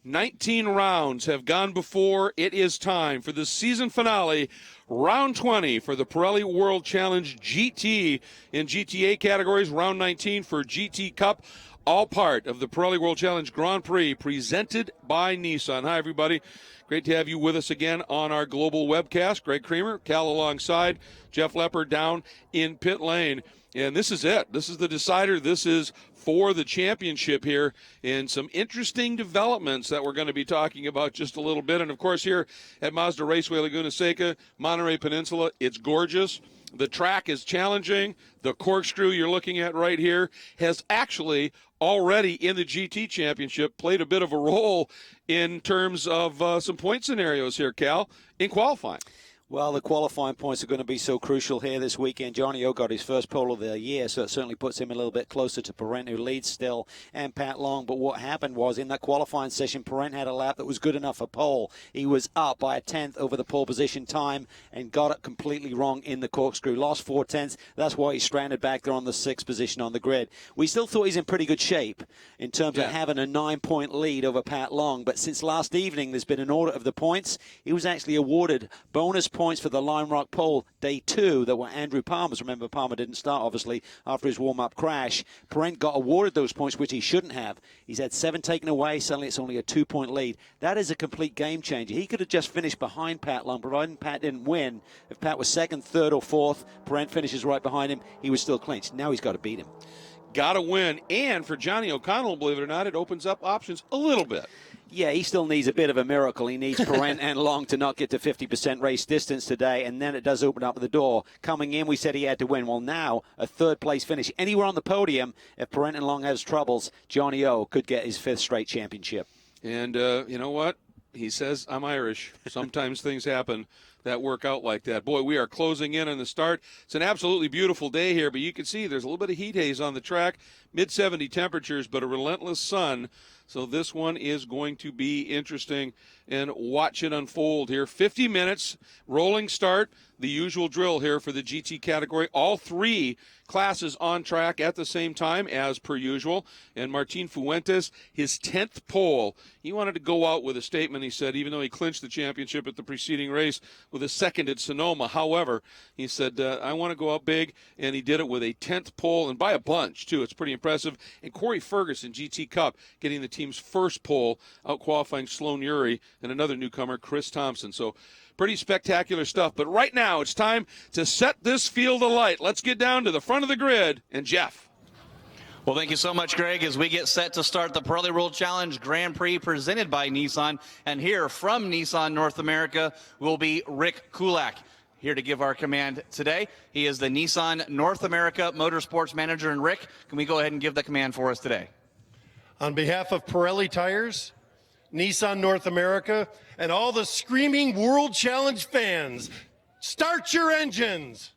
19 rounds have gone before. It is time for the season finale, round 20 for the Pirelli World Challenge GT in GTA categories, round 19 for GT Cup, all part of the Pirelli World Challenge Grand Prix presented by Nissan. Hi, everybody. Great to have you with us again on our global webcast. Greg Creamer, Cal alongside, Jeff Lepper down in pit lane. And this is it. This is the decider. This is for the championship here, and some interesting developments that we're going to be talking about just a little bit. And, of course, here at Mazda Raceway Laguna Seca, Monterey Peninsula, it's gorgeous. The track is challenging. The corkscrew you're looking at right here has actually already in the GT championship played a bit of a role in terms of some point scenarios here, Cal, in qualifying. Well, the qualifying points are going to be so crucial here this weekend. Johnny O got his first pole of the year, so it certainly puts him a little bit closer to Parent, who leads still, and Pat Long. But what happened was, in that qualifying session, Parent had a lap that was good enough for pole. He was up by a tenth over the pole position time and got it completely wrong in the corkscrew. Lost 4 tenths. That's why he's stranded back there on the 6th position on the grid. We still thought he's in pretty good shape in terms of having a 9-point lead over Pat Long. But since last evening, there's been an audit of the points. He was actually awarded bonus points for the Lime Rock pole day 2 that were Andrew Palmer's. Remember, Palmer didn't start, obviously, after his warm-up crash. Parent got awarded those points, which he shouldn't have. He's had 7 taken away. Suddenly it's only a 2-point lead. That is a complete game changer. He could have just finished behind Pat Long, providing Pat didn't win. If Pat was 2nd, 3rd, or 4th, Parent finishes right behind him, he was still clinched. Now he's got to beat him. Got to win. And for Johnny O'Connell, believe it or not, it opens up options a little bit. Yeah, he still needs a bit of a miracle. He needs Parent and Long to not get to 50% race distance today, and then it does open up the door. Coming in, we said he had to win. Well, now, a 3rd-place finish. Anywhere on the podium, if Parent and Long has troubles, Johnny O could get his 5th straight championship. And you know what? He says, I'm Irish. Sometimes things happen that work out like that. Boy, we are closing in on the start. It's an absolutely beautiful day here, but you can see there's a little bit of heat haze on the track, mid-70 temperatures, but a relentless sun. So this one is going to be interesting, and watch it unfold here. 50 minutes, rolling start, the usual drill here for the GT category. All 3 classes on track at the same time as per usual. And Martin Fuentes, his 10th pole. He wanted to go out with a statement. He said, even though he clinched the championship at the preceding race with a 2nd at Sonoma, however, he said, I want to go out big, and he did it with a 10th pole, and by a bunch, too. It's pretty impressive. And Corey Ferguson, GT Cup, getting the team's first pole, out qualifying Sloan Urie and another newcomer, Chris Thompson. So pretty spectacular stuff. But right now, it's time to set this field alight. Let's get down to the front of the grid. And Jeff. Well, thank you so much, Greg, as we get set to start the Pirelli World Challenge Grand Prix presented by Nissan. And here from Nissan North America will be Rick Kulak, here to give our command today. He is the Nissan North America Motorsports Manager. And Rick, can we go ahead and give the command for us today? On behalf of Pirelli Tires, Nissan North America, and all the screaming World Challenge fans, start your engines!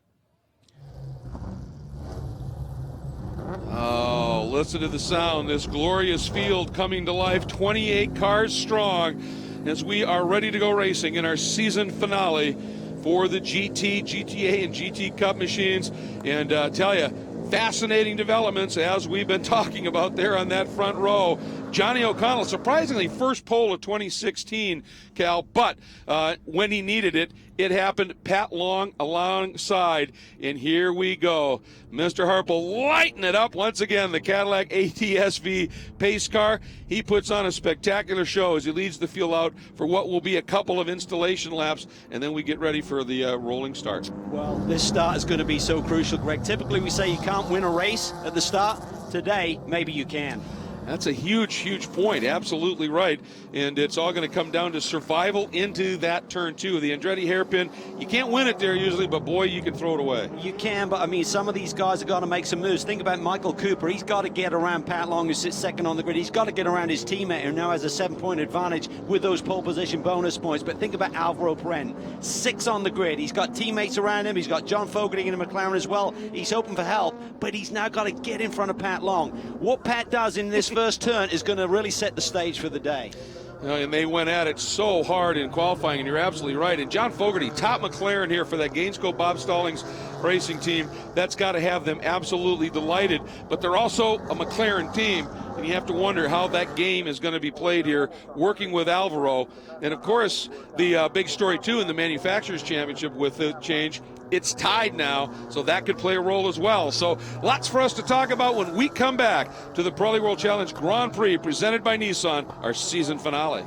Oh, listen to the sound. This glorious field coming to life, 28 cars strong, as we are ready to go racing in our season finale for the GT, GTA, and GT Cup machines. And tell you, fascinating developments as we've been talking about there on that front row. Johnny O'Connell, surprisingly, first pole of 2016, Cal, but when he needed it, it happened. Pat Long alongside, and here we go. Mr. Harple lighting it up once again, the Cadillac ATS-V pace car. He puts on a spectacular show as he leads the field out for what will be a couple of installation laps, and then we get ready for the rolling start. Well, this start is going to be so crucial, Greg. Typically, we say you can't win a race at the start. Today, maybe you can. That's a huge, huge point. Absolutely right. And it's all going to come down to survival into that turn 2. The Andretti hairpin, you can't win it there usually, but boy, you can throw it away. You can, but I mean, some of these guys have got to make some moves. Think about Michael Cooper. He's got to get around Pat Long, who sits 2nd on the grid. He's got to get around his teammate, who now has a 7-point advantage with those pole position bonus points. But think about Alvaro Parent, 6 on the grid. He's got teammates around him. He's got John Fogarty in a McLaren as well. He's hoping for help, but he's now got to get in front of Pat Long. What Pat does in this first turn is going to really set the stage for the day. And they went at it so hard in qualifying, and you're absolutely right. And John Fogarty, top McLaren here for that Gainesco Bob Stallings racing team. That's got to have them absolutely delighted. But they're also a McLaren team, and you have to wonder how that game is going to be played here, working with Alvaro. And, of course, the big story, too, in the Manufacturers' Championship with the change, it's tied now, so that could play a role as well. So lots for us to talk about when we come back to the Pirelli World Challenge Grand Prix presented by Nissan, our season finale.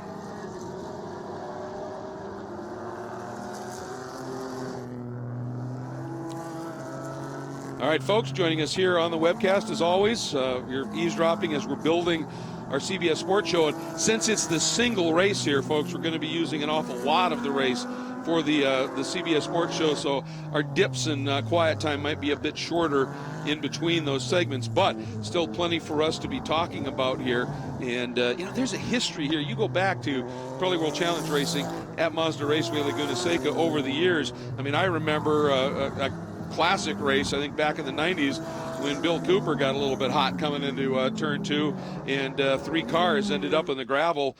All right, folks, joining us here on the webcast, as always, you're eavesdropping as we're building our CBS Sports Show. And since it's the single race here, folks, we're going to be using an awful lot of the race for the CBS Sports Show, so our dips and quiet time might be a bit shorter in between those segments, but still plenty for us to be talking about here. And, there's a history here. You go back to Pirelli World Challenge racing at Mazda Raceway Laguna Seca over the years. I mean, I remember a classic race, I think back in the 90s, when Bill Cooper got a little bit hot coming into turn 2, and 3 cars ended up in the gravel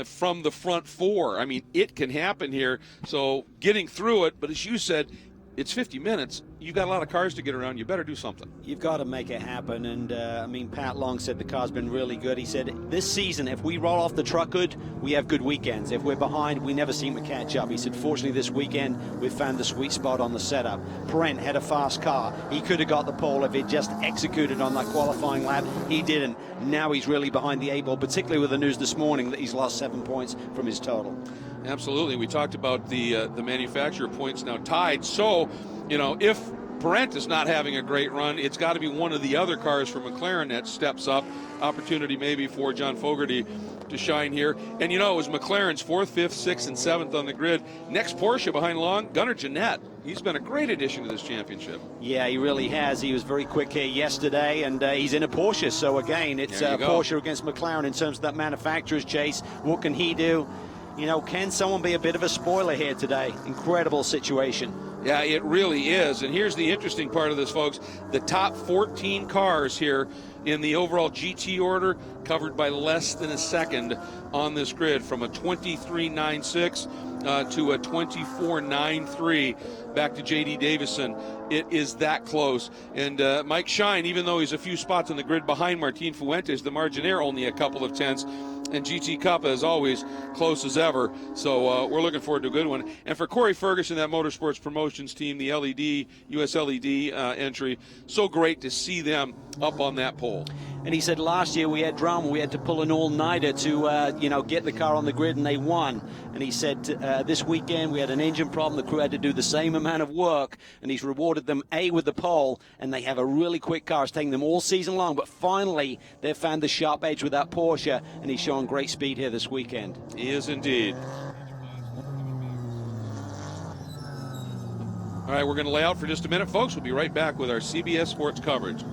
from the front 4. I mean, it can happen here. So getting through it, but as you said, it's 50 minutes. You've got a lot of cars to get around. You better do something. You've got to make it happen. And, Pat Long said the car's been really good. He said, this season, if we roll off the truck good, we have good weekends. If we're behind, we never seem to catch up. He said, fortunately, this weekend, we've found the sweet spot on the setup. Brent had a fast car. He could have got the pole if he'd just executed on that qualifying lap. He didn't. Now he's really behind the 8 ball, particularly with the news this morning that he's lost 7 points from his total. Absolutely. We talked about the manufacturer points now tied. So, if Brent is not having a great run, it's got to be one of the other cars from McLaren that steps up. Opportunity maybe for John Fogerty to shine here. And, it was McLaren's 4th, 5th, 6th, and 7th on the grid. Next Porsche behind Long, Gunnar Jeanette. He's been a great addition to this championship. Yeah, he really has. He was very quick here yesterday, and he's in a Porsche. So, again, it's Porsche against McLaren in terms of that manufacturer's chase. What can he do? Can someone be a bit of a spoiler here today? Incredible situation. Yeah, it really is. And here's the interesting part of this, folks. The top 14 cars here in the overall GT order covered by less than a second on this grid, from a 23.96 to a 24.93 back to J.D. Davison. It is that close. And Mike Shine, even though he's a few spots on the grid behind Martin Fuentes, the margin there only a couple of tenths. And GT Cup, as always, close as ever. So we're looking forward to a good one. And for Corey Ferguson, that Motorsports Promotions team, the LED, US LED entry, so great to see them up on that pole. And he said last year we had drama. We had to pull an all-nighter to, get the car on the grid, and they won. And he said this weekend we had an engine problem. The crew had to do the same amount of work, and he's rewarded them, with the pole, and they have a really quick car. It's taking them all season long, but finally they've found the sharp edge with that Porsche, and he's showing great speed here this weekend. He is indeed. All right, we're going to lay out for just a minute, folks. We'll be right back with our CBS Sports coverage.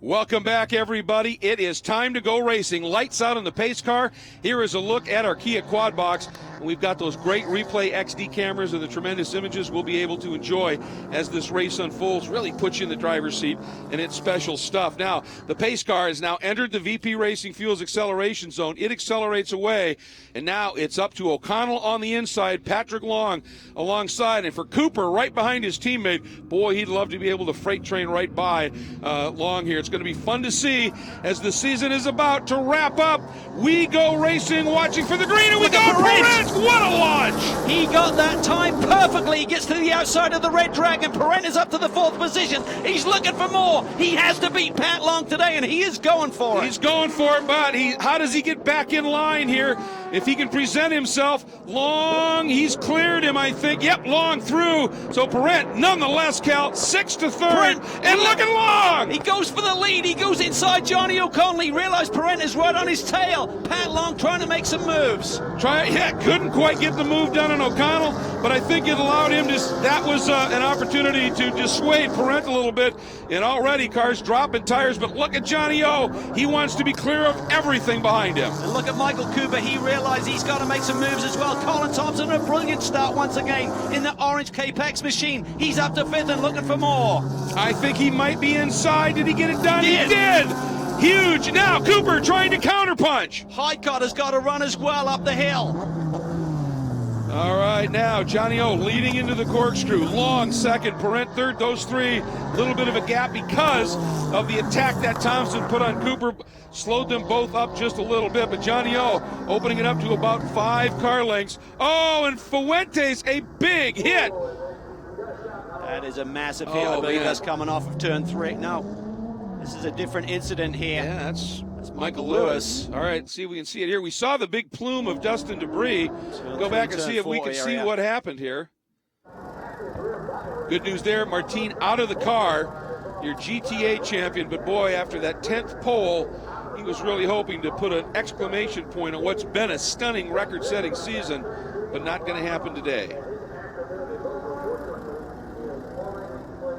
Welcome back, everybody. It is time to go racing. Lights out on the pace car. Here is a look at our Kia Quad Box. We've got those great replay XD cameras and the tremendous images we'll be able to enjoy as this race unfolds. Really puts you in the driver's seat, and it's special stuff. Now, the pace car has now entered the VP Racing Fuels acceleration zone. It accelerates away, and now it's up to O'Connell on the inside, Patrick Long alongside, and for Cooper right behind his teammate. Boy, he'd love to be able to freight train right by Long here. It's going to be fun to see as the season is about to wrap up. We go racing, watching for the green, and we go for it! What a launch! He got that time perfectly. He gets to the outside of the Red Dragon. Perrin is up to the 4th position. He's looking for more. He has to beat Pat Long today, and he is going for it. He's going for it, but how does he get back in line here? If he can present himself, Long, he's cleared him, I think. Yep, Long through. So Perrin, nonetheless, Cal, 6th to 3rd, and look at Long! He goes for the lead. He goes inside Johnny O'Connell. He realized Perrin is right on his tail. Pat Long trying to make some moves. Couldn't quite get the move done on O'Connell, but I think it allowed him to, that was an opportunity to dissuade Perrin a little bit. And already cars dropping tires, but look at Johnny O. He wants to be clear of everything behind him. And look at Michael Cooper. He realized he's got to make some moves as well. Colin Thompson, a brilliant start once again in the orange Capex machine. He's up to 5th and looking for more. I think he might be inside. Did he get it done? He did! Huge. Now Cooper trying to counterpunch. Highcott has got to run as well up the hill. All right, now Johnny O leading into the corkscrew. Long second, Parent third. Those three, a little bit of a gap because of the attack that Thompson put on Cooper. Slowed them both up just a little bit, but Johnny O opening it up to about 5 car lengths. Oh, and Fuentes, a big hit. That is a massive hit. I believe that's coming off of turn 3. No, this is a different incident here. Yeah, that's Michael Lewis. All right, see if we can see it here. We saw the big plume of dust and debris. Go back and see if we can see what happened here. Good news there, Martin out of the car, your GTA champion. But boy, after that 10th pole, he was really hoping to put an exclamation point on what's been a stunning record-setting season, but not going to happen today.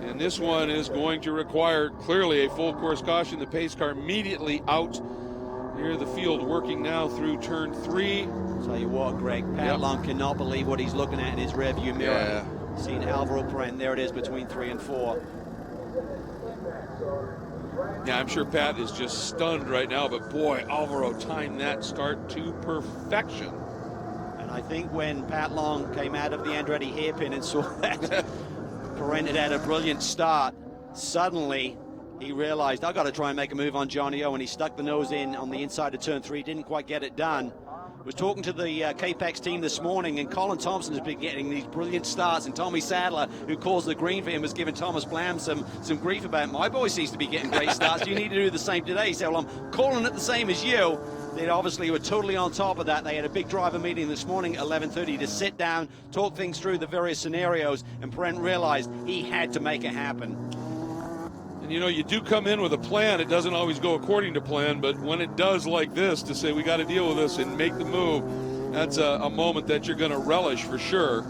And this one is going to require clearly a full course caution. The pace car immediately out. Here the field working now through turn 3. Tell you what, Greg, Pat Long cannot believe what he's looking at in his rearview mirror. Yeah. Seeing Alvaro Parent, there it is between 3 and 4. Yeah, I'm sure Pat is just stunned right now, but boy, Alvaro timed that start to perfection. And I think when Pat Long came out of the Andretti hairpin and saw that Parent had a brilliant start, suddenly he realized, I've got to try and make a move on Johnny O, and he stuck the nose in on the inside of turn 3, didn't quite get it done. Was talking to the K-Pax team this morning, and Colin Thompson has been getting these brilliant starts, and Tommy Sadler, who calls the green for him, has given Thomas Blam some grief about, my boy seems to be getting great starts. You need to do the same today. He said, well, I'm calling it the same as you. They obviously were totally on top of that. They had a big driver meeting this morning at 11:30 to sit down, talk things through the various scenarios, and Parent realized he had to make it happen. And you know, you do come in with a plan. It doesn't always go according to plan, but when it does like this, to say we got to deal with this and make the move, that's a moment that you're going to relish for sure.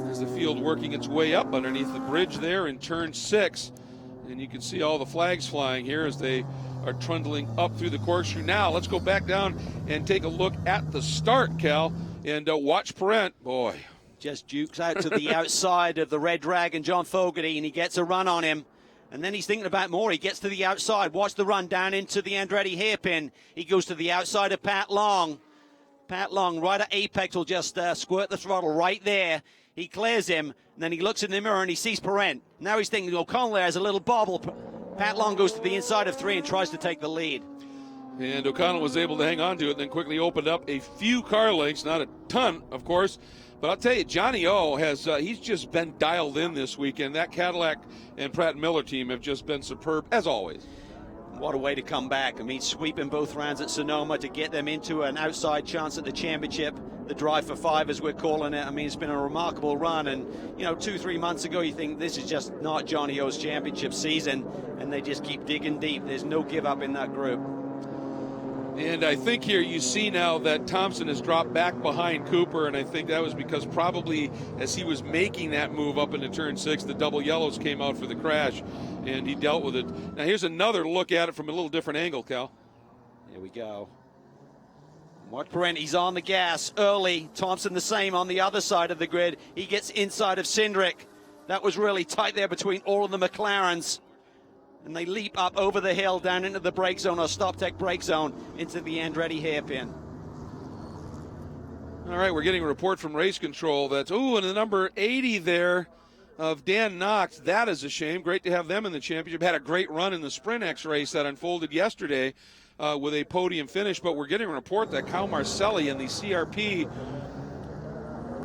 As the field working its way up underneath the bridge there in turn 6. And you can see all the flags flying here as they are trundling up through the corkscrew. Now let's go back down and take a look at the start, Cal, and watch Parent. Boy. Just jukes out to the outside of the Red Dragon, John Fogarty, and he gets a run on him. And then he's thinking about more. He gets to the outside. Watch the run down into the Andretti hairpin. He goes to the outside of Pat Long. Pat Long right at apex will just squirt the throttle right there. He clears him, and then he looks in the mirror and he sees Parent. Now he's thinking O'Connell there has a little bobble. Pat Long goes to the inside of 3 and tries to take the lead. And O'Connell was able to hang on to it and then quickly opened up a few car lengths, not a ton, of course. But I'll tell you, Johnny O has he's just been dialed in this weekend. That Cadillac and Pratt Miller team have just been superb, as always. What a way to come back. I mean, sweeping both rounds at Sonoma to get them into an outside chance at the championship. The drive for 5, as we're calling it. I mean, it's been a remarkable run. And, you know, 2-3 months ago, you think this is just not Johnny O's championship season. And they just keep digging deep. There's no give up in that group. And I think here you see now that Thompson has dropped back behind Cooper, and I think that was because probably as he was making that move up into turn 6, the double yellows came out for the crash, and he dealt with it. Now here's another look at it from a little different angle, Cal. Here we go. Watch Parent, he's on the gas early. Thompson the same on the other side of the grid. He gets inside of Cindric. That was really tight there between all of the McLarens. And they leap up over the hill down into the brake zone, or stop tech brake zone, into the Andretti hairpin. All right, we're getting a report from race control that's, and the number 80 there of Dan Knox. That is a shame. Great to have them in the championship. Had a great run in the Sprint X race that unfolded yesterday with a podium finish. But we're getting a report that Kyle Marcelli and the CRP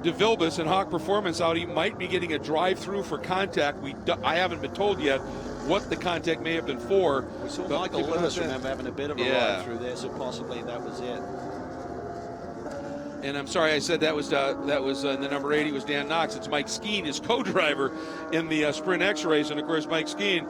DeVilbiss and Hawk Performance Audi might be getting a drive-through for contact. I haven't been told yet what the contact may have been for. We saw Michael Lewis, remember, having a bit of a ride through there, so possibly that was it. And I'm sorry I said that was the number 80 was Dan Knox. It's Mike Skeen, his co-driver in the Sprint X race. And, of course, Mike Skeen,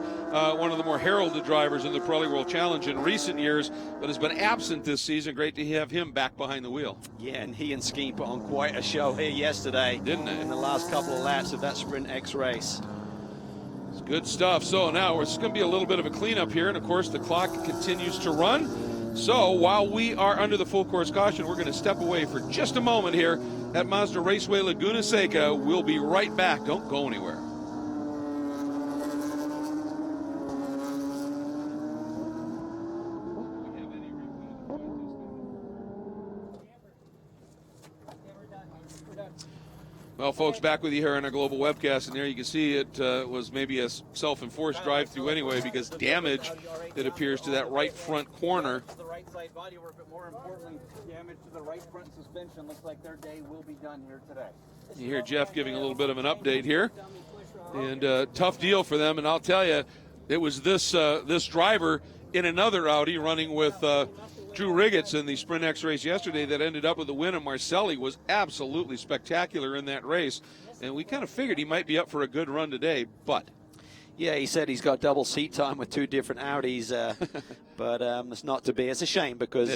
one of the more heralded drivers in the Pirelli World Challenge in recent years, but has been absent this season. Great to have him back behind the wheel. Yeah, and he and Skeen put on quite a show here yesterday. Didn't they? In the last couple of laps of that Sprint X race. It's good stuff. So now it's going to be a little bit of a cleanup here. And, of course, the clock continues to run. So while we are under the full course caution, we're going to step away for just a moment here at Mazda Raceway Laguna Seca. We'll be right back. Don't go anywhere. Well, folks, back with you here on our global webcast, and there you can see it was maybe a self-enforced drive-through anyway, because damage, it appears, to that right front corner. The right side bodywork, but more importantly, damage to the right front suspension. Looks like their day will be done here today. You hear Jeff giving a little bit of an update here, and tough deal for them. And I'll tell you, it was this driver in another Audi running with Drew Riggets in the Sprint X race yesterday that ended up with the win, and Marcelli was absolutely spectacular in that race. And we kind of figured he might be up for a good run today, but Yeah, he said he's got double seat time with 2 different Audis, but it's not to be. It's a shame because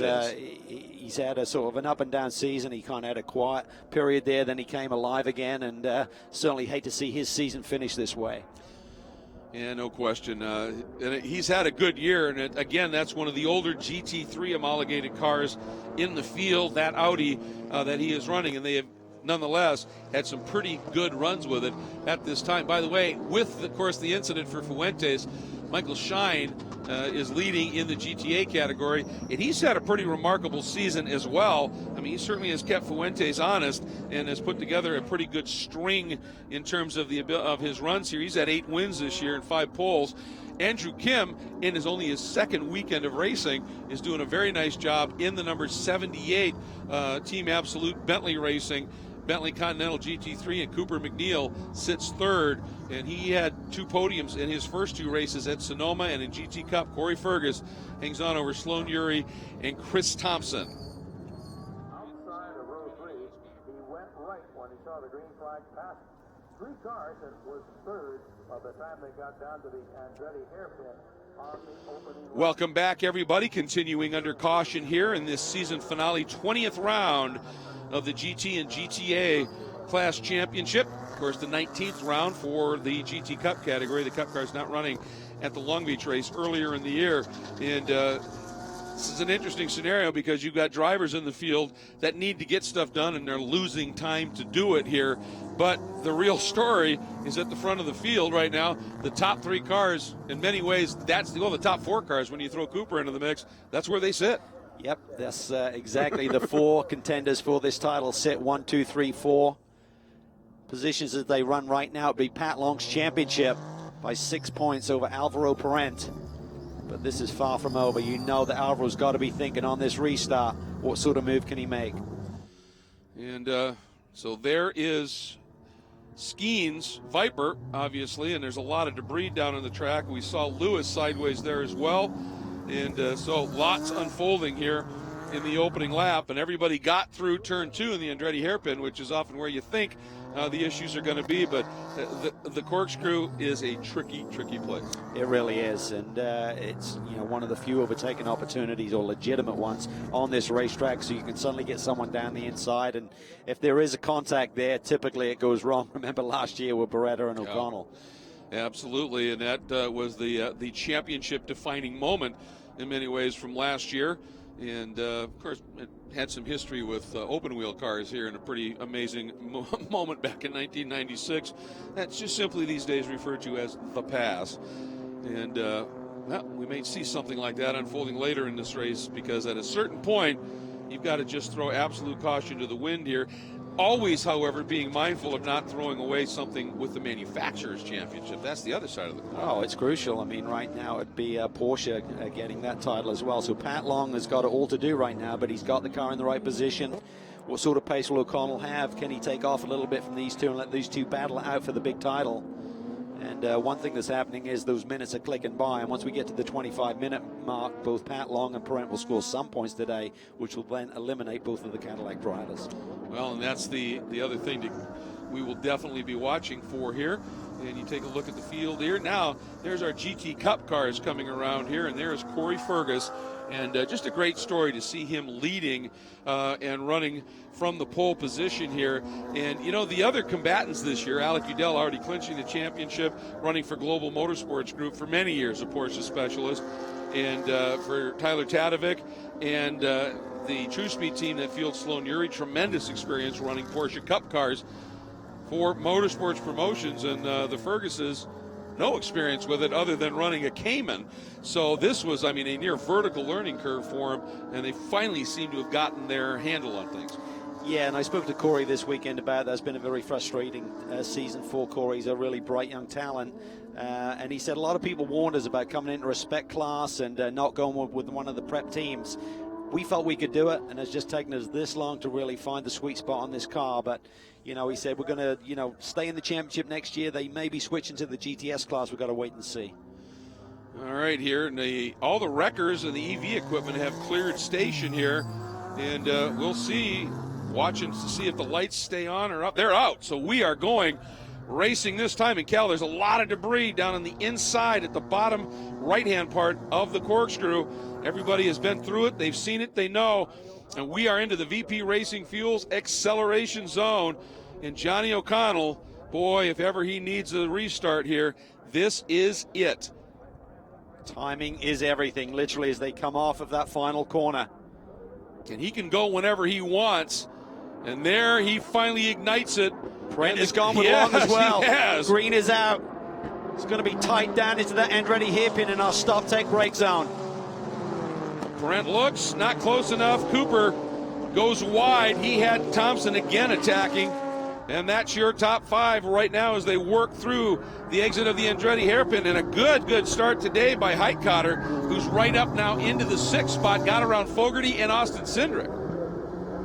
he's had a sort of an up and down season. He kind of had a quiet period there, then he came alive again, and certainly hate to see his season finish this way. Yeah, no question. And he's had a good year, and again, that's one of the older GT3 homologated cars in the field, that Audi that he is running, and they have nonetheless had some pretty good runs with it at this time. By the way, with, of course, the incident for Fuentes, Michael Shine is leading in the GTA category, and he's had a pretty remarkable season as well. I mean, he certainly has kept Fuentes honest and has put together a pretty good string in terms of his runs here. He's had 8 wins this year and 5 poles. Andrew Kim, in only his second weekend of racing, is doing a very nice job in the number 78 Team Absolute Bentley Racing, Bentley Continental GT3, and Cooper McNeil sits third, and he had 2 podiums in his first 2 races at Sonoma and in GT Cup. Corey Fergus hangs on over Sloan Urie and Chris Thompson. Outside of row 3, he went right when he saw the green flag pass 3 cars and was third by the time they got down to the Andretti hairpin on the opening. Welcome back, everybody. Continuing under caution here in this season finale, 20th round of the GT and GTA Class Championship. Of course, the 19th round for the GT Cup category. The Cup car's not running at the Long Beach race earlier in the year. And this is an interesting scenario because you've got drivers in the field that need to get stuff done, and they're losing time to do it here. But the real story is at the front of the field right now. The top 3 cars, in many ways, the top 4 cars, when you throw Cooper into the mix, that's where they sit. Yep, that's exactly the 4 contenders for this title sit. 1, 2, 3, 4 positions as they run right now. It'd be Pat Long's championship by 6 points over Alvaro Parent. But this is far from over. You know that Alvaro's got to be thinking on this restart, what sort of move can he make? And so there is Skeen's Viper, obviously, and there's a lot of debris down on the track. We saw Lewis sideways there as well. And so lots unfolding here in the opening lap, and everybody got through turn 2 in the Andretti hairpin, which is often where you think the issues are going to be, but the corkscrew is a tricky place. It really is, and it's one of the few overtaking opportunities, or legitimate ones, on this racetrack, so you can suddenly get someone down the inside, and if there is a contact there, typically it goes wrong. Remember last year with Beretta and O'Connell. Absolutely, and that was the championship-defining moment in many ways from last year. And, of course, it had some history with open-wheel cars here in a pretty amazing moment back in 1996. That's just simply these days referred to as the pass. And well, we may see something like that unfolding later in this race, because at a certain point, you've got to just throw absolute caution to the wind here. Always, however, being mindful of not throwing away something with the manufacturer's championship. That's the other side of the coin. Oh, it's crucial. I mean, right now it'd be Porsche getting that title as well. So Pat Long has got it all to do right now, but he's got the car in the right position. What sort of pace will O'Connell have? Can he take off a little bit from these 2 and let these 2 battle out for the big title? And one thing that's happening is those minutes are clicking by, and once we get to the 25-minute mark, both Pat Long and Parent will score some points today, which will then eliminate both of the Cadillac drivers. Well, and that's the other thing we will definitely be watching for here. And you take a look at the field here. Now, there's our GT Cup cars coming around here, and there's Corey Fergus. And just a great story to see him leading and running from the pole position here. And, the other combatants this year, Alec Udell already clinching the championship, running for Global Motorsports Group for many years, a Porsche specialist. And for Tyler Tadovic and the True Speed team that fields Sloan Urie, tremendous experience running Porsche Cup cars for Motorsports Promotions. And the Ferguses, no experience with it other than running a Cayman. So this was, a near vertical learning curve for them, and they finally seem to have gotten their handle on things. Yeah, and I spoke to Corey this weekend about that. It's been a very frustrating season for Corey. He's a really bright young talent. And he said a lot of people warned us about coming into a spec class and not going with one of the prep teams. We felt we could do it, and it's just taken us this long to really find the sweet spot on this car. But, you know, he said we're going to, you know, stay in the championship next year. They may be switching to the GTS class. We've got to wait and see. All right, here, and all the wreckers and the EV equipment have cleared station here, and we'll see, watching to see if the lights stay on or up. They're out, so we are going racing this time. And Cal, there's a lot of debris down on the inside at the bottom right-hand part of the corkscrew. Everybody has been through it. They've seen it. They know. And we are into the VP Racing Fuels acceleration zone. And Johnny O'Connell, boy, if ever he needs a restart here, this is it. Timing is everything, literally, as they come off of that final corner. And he can go whenever he wants. And there he finally ignites it. Brent is gone with long as well. Green is out. It's going to be tight down into that Andretti hairpin in our stop take brake zone. Brent looks not close enough. Cooper goes wide. He had Thompson again attacking. And that's your top five right now as they work through the exit of the Andretti hairpin. And a good start today by Heitkotter, who's right up now into the sixth spot. Got around Fogarty and Austin Cindric.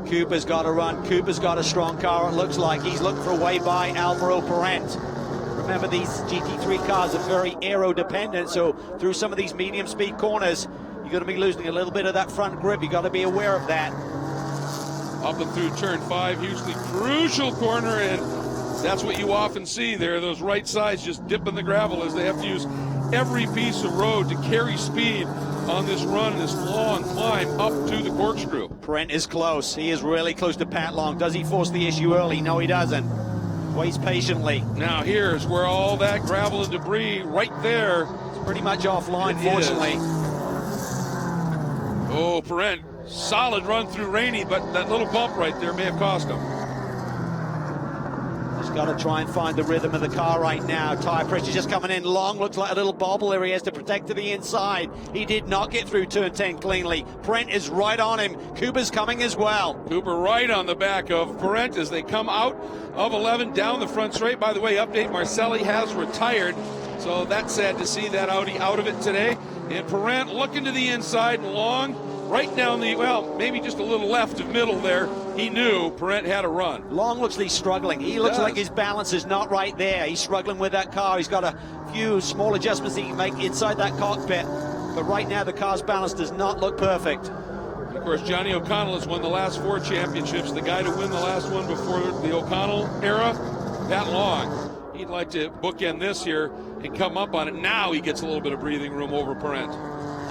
Cooper's got to run. Cooper's got a strong car, it looks like. He's looking for a way by Alvaro Parent. Remember, these GT3 cars are very aero-dependent, so through some of these medium-speed corners, you're going to be losing a little bit of that front grip. You've got to be aware of that. Up and through turn 5, hugely crucial corner, and that's what you often see there. Those right sides just dipping the gravel as they have to use every piece of road to carry speed on this run, this long climb up to the corkscrew. Brent is close. He is really close to Pat Long. Does he force the issue early? No, he doesn't. Waits patiently. Now here's where all that gravel and debris right there. It's pretty much offline, fortunately. Oh, Parent, solid run through Rainey, but that little bump right there may have cost him. Just got to try and find the rhythm of the car right now. Tire pressure just coming in. Long looks like a little bobble there. He has to protect to the inside. He did not get through turn 10 cleanly. Brent is right on him. Cooper's coming as well. Cooper right on the back of Parent as they come out of 11 down the front straight. By the way, update, Marcelli has retired, so that's sad to see that Audi out of it today. And Parent looking to the inside, Long right down the, well, maybe just a little left of middle there. He knew Parent had a run. Long looks like he's struggling. He looks like his balance is not right there. He's struggling with that car. He's got a few small adjustments he can make inside that cockpit. But right now the car's balance does not look perfect. Of course, Johnny O'Connell has won the last 4 championships. The guy to win the last one before the O'Connell era, Pat Long. He'd like to bookend this here and come up on it. Now he gets a little bit of breathing room over Parent.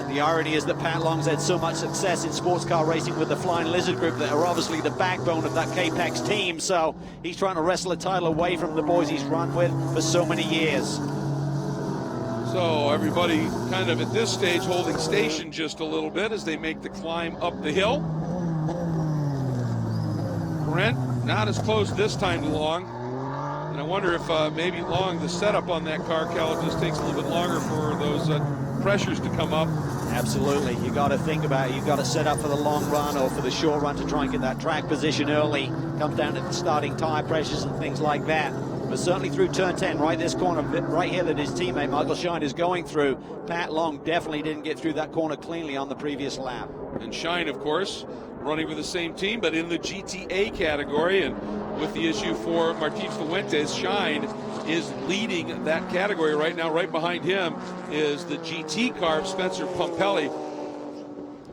The irony is that Pat Long's had so much success in sports car racing with the Flying Lizard Group that are obviously the backbone of that K-Pax team, so he's trying to wrestle a title away from the boys he's run with for so many years. So everybody kind of at this stage holding station just a little bit as they make the climb up the hill. Parent not as close this time to Long. And I wonder if maybe Long, the setup on that car, Cal, just takes a little bit longer for those pressures to come up. Absolutely. You got to think about it. You've got to set up for the long run or for the short run to try and get that track position early. Comes down to the starting tire pressures and things like that. But certainly through turn 10, right this corner, right here that his teammate Michael Shine is going through, Pat Long definitely didn't get through that corner cleanly on the previous lap. And Shine, of course, running with the same team, but in the GTA category. And with the issue for Martin Fuentes, Shine is leading that category right now. Right behind him is the GT car of Spencer Pumpelly.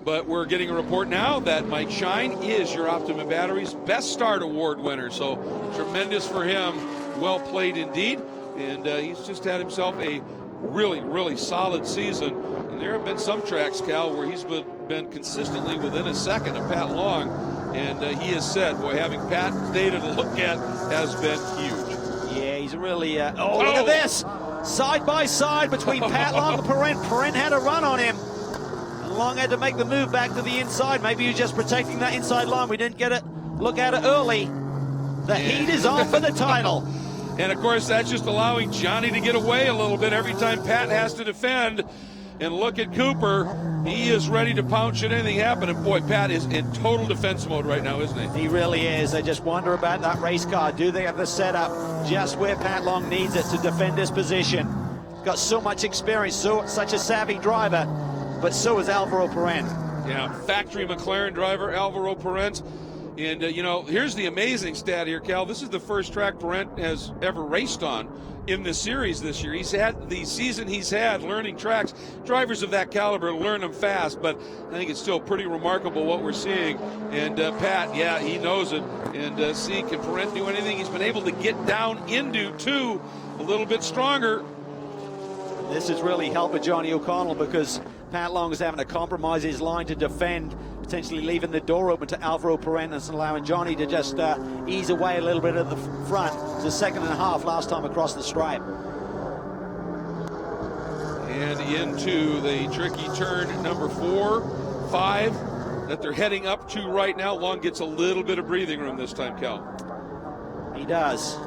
But we're getting a report now that Mike Shine is your Optima Batteries Best Start Award winner. So tremendous for him. Well played indeed. And he's just had himself a really solid season. And there have been some tracks, Cal, where he's been consistently within a second of Pat Long. And he has said, boy, having Pat's data to look at has been huge. Yeah, he's really, look at this. Side by side between Pat Long and Parent. Parent had a run on him. And Long had to make the move back to the inside. Maybe he was just protecting that inside line. We didn't get it. Look at it early. The heat is on for the title. And, of course, that's just allowing Johnny to get away a little bit every time Pat has to defend. And look at Cooper. He is ready to pounce should anything happen. And boy, Pat is in total defense mode right now, isn't he? He really is. I just wonder about that race car. Do they have the setup just where Pat Long needs it to defend his position? He's got so much experience, such a savvy driver, but so is Alvaro Perrin. Yeah, factory McLaren driver Alvaro Perrin. And, you know, here's the amazing stat here, Cal. This is the first track Perrin has ever raced on in the series this year. He's had the season he's had learning tracks. Drivers of that caliber learn them fast, but I think it's still pretty remarkable what we're seeing. And Pat, yeah, he knows it. And see, can Perrin do anything? He's been able to get down into two a little bit stronger. This is really helping Johnny O'Connell because Pat Long is having to compromise his line to defend, potentially leaving the door open to Alvaro Perrin and allowing Johnny to just ease away a little bit at the front. It's a second and a half last time across the stripe. And into the tricky turn number 4, 5 that they're heading up to right now. Long gets a little bit of breathing room this time, Cal. He does.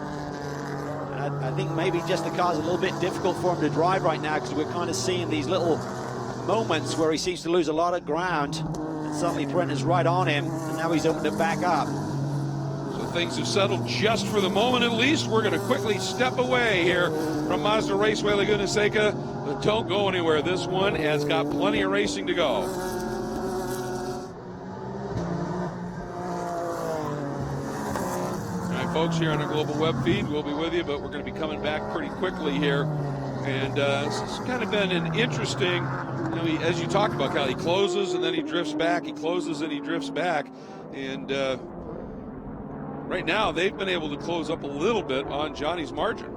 I think maybe just the car's a little bit difficult for him to drive right now because we're kind of seeing these little moments where he seems to lose a lot of ground and suddenly Perrin is right on him and now he's opened it back up. So things have settled just for the moment at least. We're going to quickly step away here from Mazda Raceway Laguna Seca, but don't go anywhere. This one has got plenty of racing to go. Folks, here on our global web feed, we'll be with you, but we're going to be coming back pretty quickly here. And this has kind of been an interesting, you know, as you talked about, Cal, he closes and then he drifts back. He closes and he drifts back. And right now, they've been able to close up a little bit on Johnny's margin.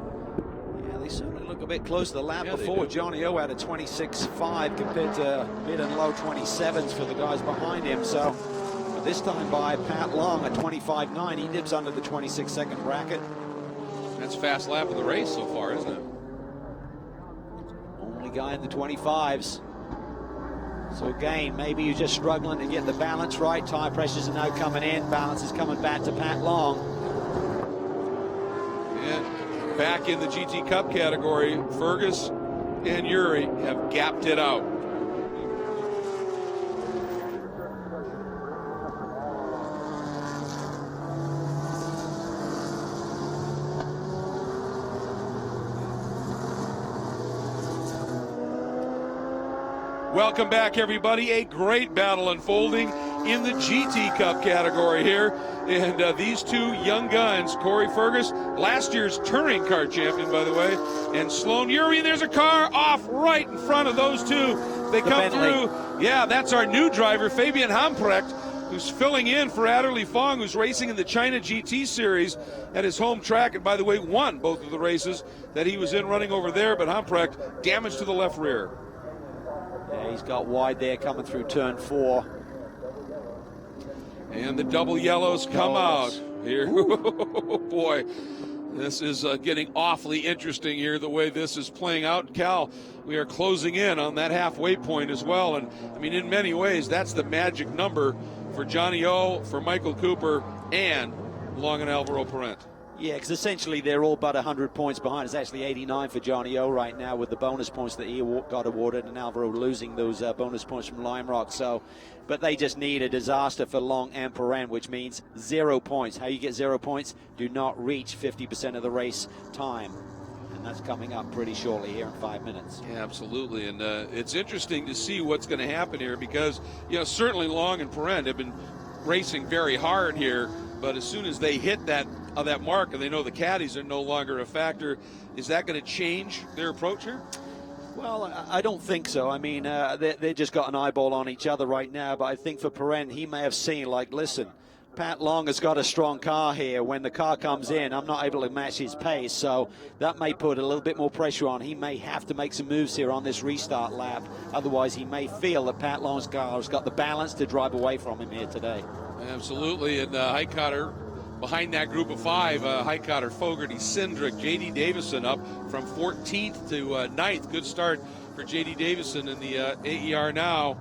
Yeah, they certainly look a bit close to the lap before. Johnny O had a 26.5 compared to mid and low 27s for the guys behind him. So this time by Pat Long at 25.9, he dips under the 26-second bracket. That's fast lap of the race so far, isn't it? Only guy in the 25s. So again, maybe you're just struggling to get the balance right. Tire pressures are now coming in. Balance is coming back to Pat Long. And back in the GT Cup category, Fergus and Yuri have gapped it out. Welcome back, everybody. A great battle unfolding in the GT Cup category here. And these two young guns, Corey Fergus, last year's touring car champion, by the way, and Sloan Uri. There's a car off right in front of those two. They come through. Yeah, that's our new driver, Fabian Hamprecht, who's filling in for Adderley Fong, who's racing in the China GT Series at his home track. And by the way, won both of the races that he was in running over there. But Hamprecht, damage to the left rear. Yeah, he's got wide there coming through turn 4. And the double yellows come out here. Oh, boy, this is getting awfully interesting here, the way this is playing out. Cal, we are closing in on that halfway point as well. And, I mean, in many ways, that's the magic number for Johnny O, for Michael Cooper, and Long and Alvaro Perrin. Yeah, because essentially they're all but 100 points behind. It's actually 89 for Johnny O right now with the bonus points that he got awarded, and Alvaro losing those bonus points from Lime Rock. So, but they just need a disaster for Long and Perrin, which means 0 points. How you get 0 points? Do not reach 50% of the race time. And that's coming up pretty shortly here in 5 minutes. Yeah, absolutely. And it's interesting to see what's going to happen here because, you know, certainly Long and Perrin have been racing very hard here. But as soon as they hit that mark and they know the caddies are no longer a factor, is that going to change their approach here? Well, I don't think so. I mean, they just got an eyeball on each other right now. But I think for Perrin, he may have seen, like, listen, Pat Long has got a strong car here. When the car comes in, I'm not able to match his pace. So that may put a little bit more pressure on. He may have to make some moves here on this restart lap. Otherwise, he may feel that Pat Long's car has got the balance to drive away from him here today. Absolutely. And Highcutter behind that group of 5, Highcutter, Fogarty, Cindric, J.D. Davison up from 14th to 9th. Good start for J.D. Davison in the AER Now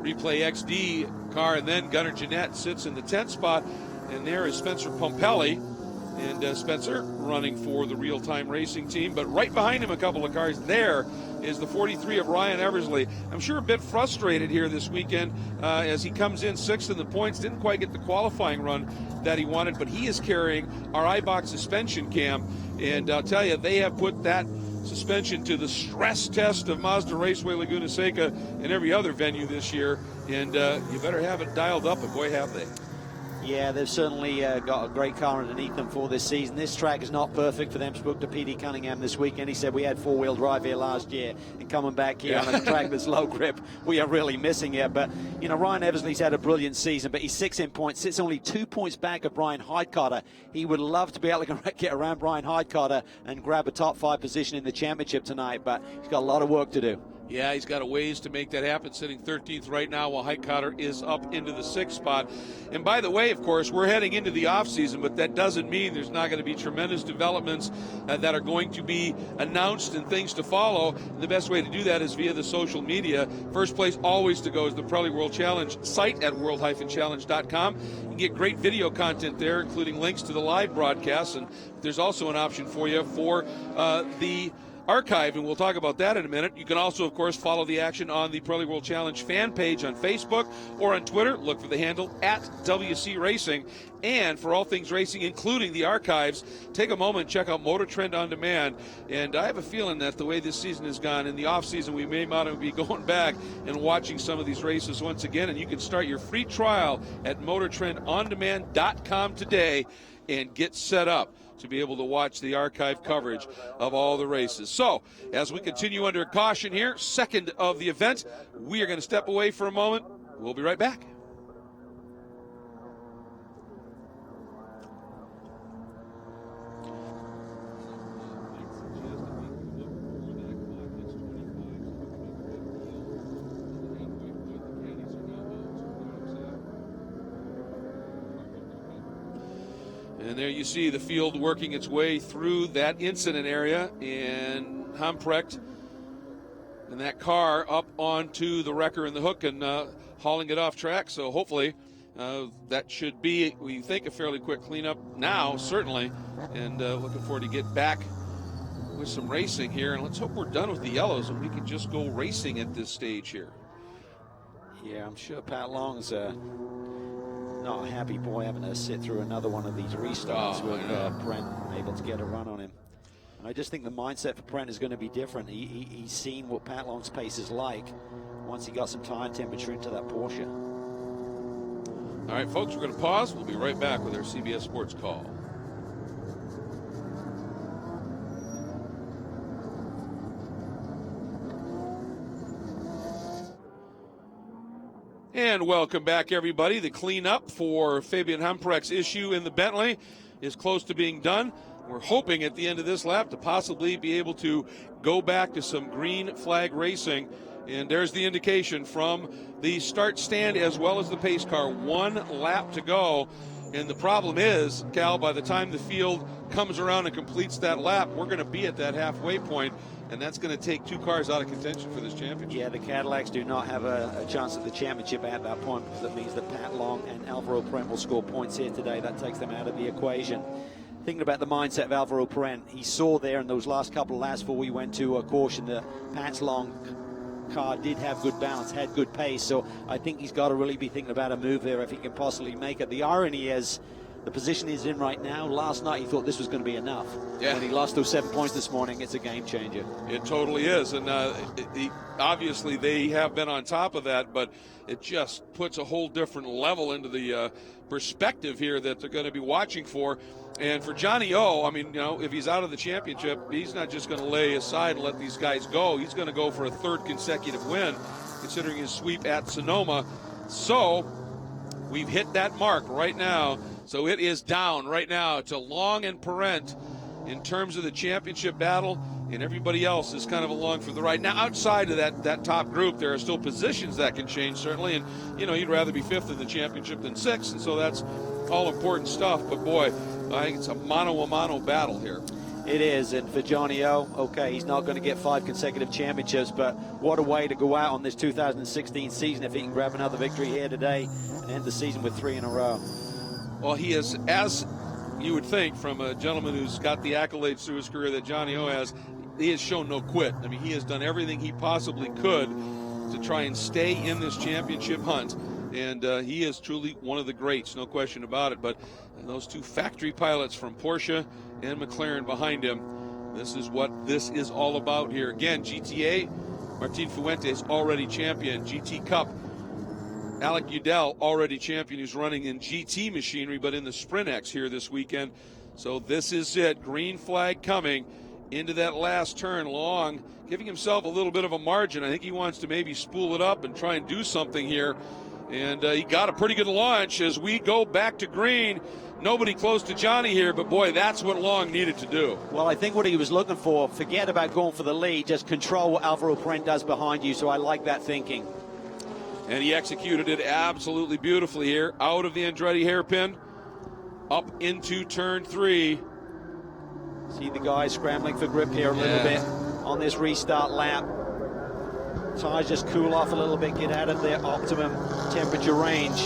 Replay XD car. And then Gunnar Jeanette sits in the 10th spot. And there is Spencer Pompelli and Spencer running for the real-time racing team. But right behind him, a couple of cars there, is the 43 of Ryan Eversley. I'm sure a bit frustrated here this weekend as he comes in 6th in the points. Didn't quite get the qualifying run that he wanted, but he is carrying our iBox suspension cam. And I'll tell you, they have put that suspension to the stress test of Mazda Raceway Laguna Seca and every other venue this year. And you better have it dialed up, and boy, have they. Yeah, they've certainly got a great car underneath them for this season. This track is not perfect for them. Spoke to P.D. Cunningham this weekend. He said we had four-wheel drive here last year, and coming back here on a track that's low grip, we are really missing it. But, you know, Ryan Eversley's had a brilliant season, but he's 6 in points, sits only 2 points back of Brian Hidecarter. He would love to be able to get around Brian Hidecarter and grab a top 5 position in the championship tonight, but he's got a lot of work to do. Yeah, he's got a ways to make that happen, sitting 13th right now while Hidecarter is up into the 6th spot. And by the way, of course, we're heading into the offseason, but that doesn't mean there's not going to be tremendous developments that are going to be announced and things to follow. And the best way to do that is via the social media. First place always to go is the Pirelli World Challenge site at world-challenge.com. You can get great video content there, including links to the live broadcasts. And there's also an option for you for the archive, and we'll talk about that in a minute. You can also, of course, follow the action on the Pirelli World Challenge fan page on Facebook or on Twitter. Look for the handle at WC Racing. And for all things racing, including the archives, take a moment and check out Motor Trend On Demand. And I have a feeling that the way this season has gone, in the off-season, we may not be going back and watching some of these races once again. And you can start your free trial at motortrendondemand.com today and get set up to be able to watch the archive coverage of all the races. So, as we continue under caution here, second of the event, we are going to step away for a moment. We'll be right back. And there you see the field working its way through that incident area, and Humprecht and that car up onto the wrecker and the hook and hauling it off track. So hopefully that should be, we think, a fairly quick cleanup now, certainly. And looking forward to get back with some racing here. And let's hope we're done with the yellows and we can just go racing at this stage here. Yeah, I'm sure Pat Long's not a happy boy having to sit through another one of these restarts with Brent able to get a run on him. And I just think the mindset for Brent is going to be different. He's seen what Pat Long's pace is like once he got some tire temperature into that Porsche. All right, folks, we're going to pause. We'll be right back with our CBS Sports Call. And welcome back, everybody. The cleanup for Fabian Humprecht's issue in the Bentley is close to being done. We're hoping at the end of this lap to possibly be able to go back to some green flag racing. And there's the indication from the start stand as well as the pace car. 1 lap to go. And the problem is, Cal, by the time the field comes around and completes that lap, we're going to be at that halfway point. And that's going to take 2 cars out of contention for this championship. Yeah, the Cadillacs do not have a chance at the championship at that point, because that means that Pat Long and Alvaro Parent will score points here today. That takes them out of the equation. Thinking about the mindset of Alvaro Parent, he saw there in those last couple of laps before we went to a caution that Pat's Long car did have good balance, had good pace. So I think he's got to really be thinking about a move there if he can possibly make it. The irony is, the position he's in right now, last night he thought this was going to be enough. Yeah. When he lost those 7 points this morning, it's a game changer. It totally is. And obviously they have been on top of that, but it just puts a whole different level into the perspective here that they're going to be watching for. And for Johnny O, I mean, you know, if he's out of the championship, he's not just going to lay aside and let these guys go. He's going to go for a 3rd consecutive win, considering his sweep at Sonoma. So we've hit that mark right now. So it is down right now to Long and Parent in terms of the championship battle, and everybody else is kind of along for the ride. Now, outside of that top group, there are still positions that can change, certainly, and, you know, you'd rather be 5th in the championship than 6th, and so that's all important stuff. But, boy, I think it's a mano-a-mano battle here. It is, and for Johnny O, okay, he's not going to get 5 consecutive championships, but what a way to go out on this 2016 season if he can grab another victory here today and end the season with 3 in a row. Well, he is as you would think from a gentleman who's got the accolades through his career that Johnny O has, he has shown no quit. I mean, he has done everything he possibly could to try and stay in this championship hunt. And he is truly one of the greats, no question about it. But those two factory pilots from Porsche and McLaren behind him, this is what this is all about here. Again, GTA, Martin Fuentes already champion. GT Cup, Alec Udell already champion, who's running in GT machinery, but in the Sprint X here this weekend. So this is it. Green flag coming into that last turn. Long, giving himself a little bit of a margin. I think he wants to maybe spool it up and try and do something here. And he got a pretty good launch as we go back to green. Nobody close to Johnny here, but boy, that's what Long needed to do. Well, I think what he was looking for, forget about going for the lead, just control what Alvaro Parent does behind you, so I like that thinking. And he executed it absolutely beautifully here, out of the Andretti hairpin, up into turn 3. See the guys scrambling for grip here a little bit on this restart lap. Tires just cool off a little bit, get out of their optimum temperature range.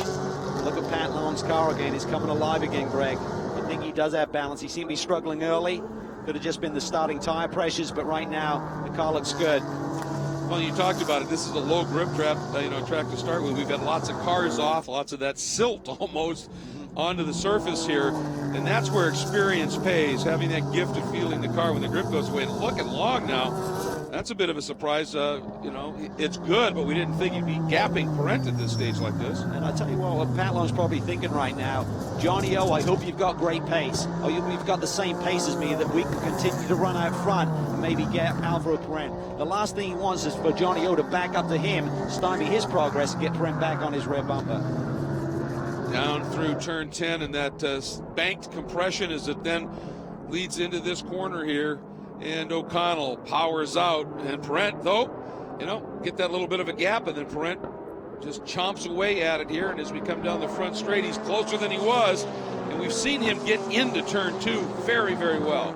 Look at Pat Long's car again. It's coming alive again, Greg. I think he does have balance. He seemed to be struggling early. Could have just been the starting tire pressures, but right now the car looks good. Well, you talked about it. This is a low grip track to start with. We've got lots of cars off, lots of that silt almost onto the surface here, and that's where experience pays. Having that gift of feeling the car when the grip goes away. And look at Long now. That's a bit of a surprise. It's good, but we didn't think he'd be gapping Parent at this stage like this. And I tell you what Pat Long's probably thinking right now, Johnny O, I hope you've got great pace. Or you've got the same pace as me, that we can continue to run out front and maybe get Alvaro Parent. The last thing he wants is for Johnny O to back up to him, stymie his progress, and get Parent back on his rear bumper. Down through turn 10, and that banked compression as it then leads into this corner here. And O'Connell powers out, and Parent, though, get that little bit of a gap, and then Parent just chomps away at it here. And as we come down the front straight, he's closer than he was, and we've seen him get into turn 2 very, very well.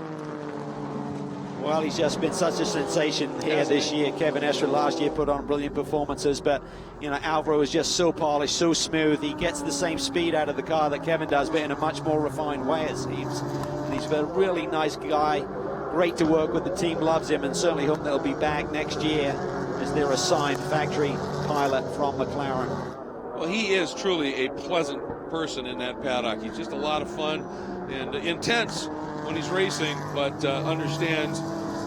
Well, he's just been such a sensation here this year. Kevin Estre last year put on brilliant performances, but Alvaro is just so polished, so smooth. He gets the same speed out of the car that Kevin does, but in a much more refined way, it seems. And he's a really nice guy. Great to work with. The team loves him, and certainly hope they'll be back next year as their assigned factory pilot from McLaren. Well, he is truly a pleasant person in that paddock. He's just a lot of fun and intense when he's racing, but understands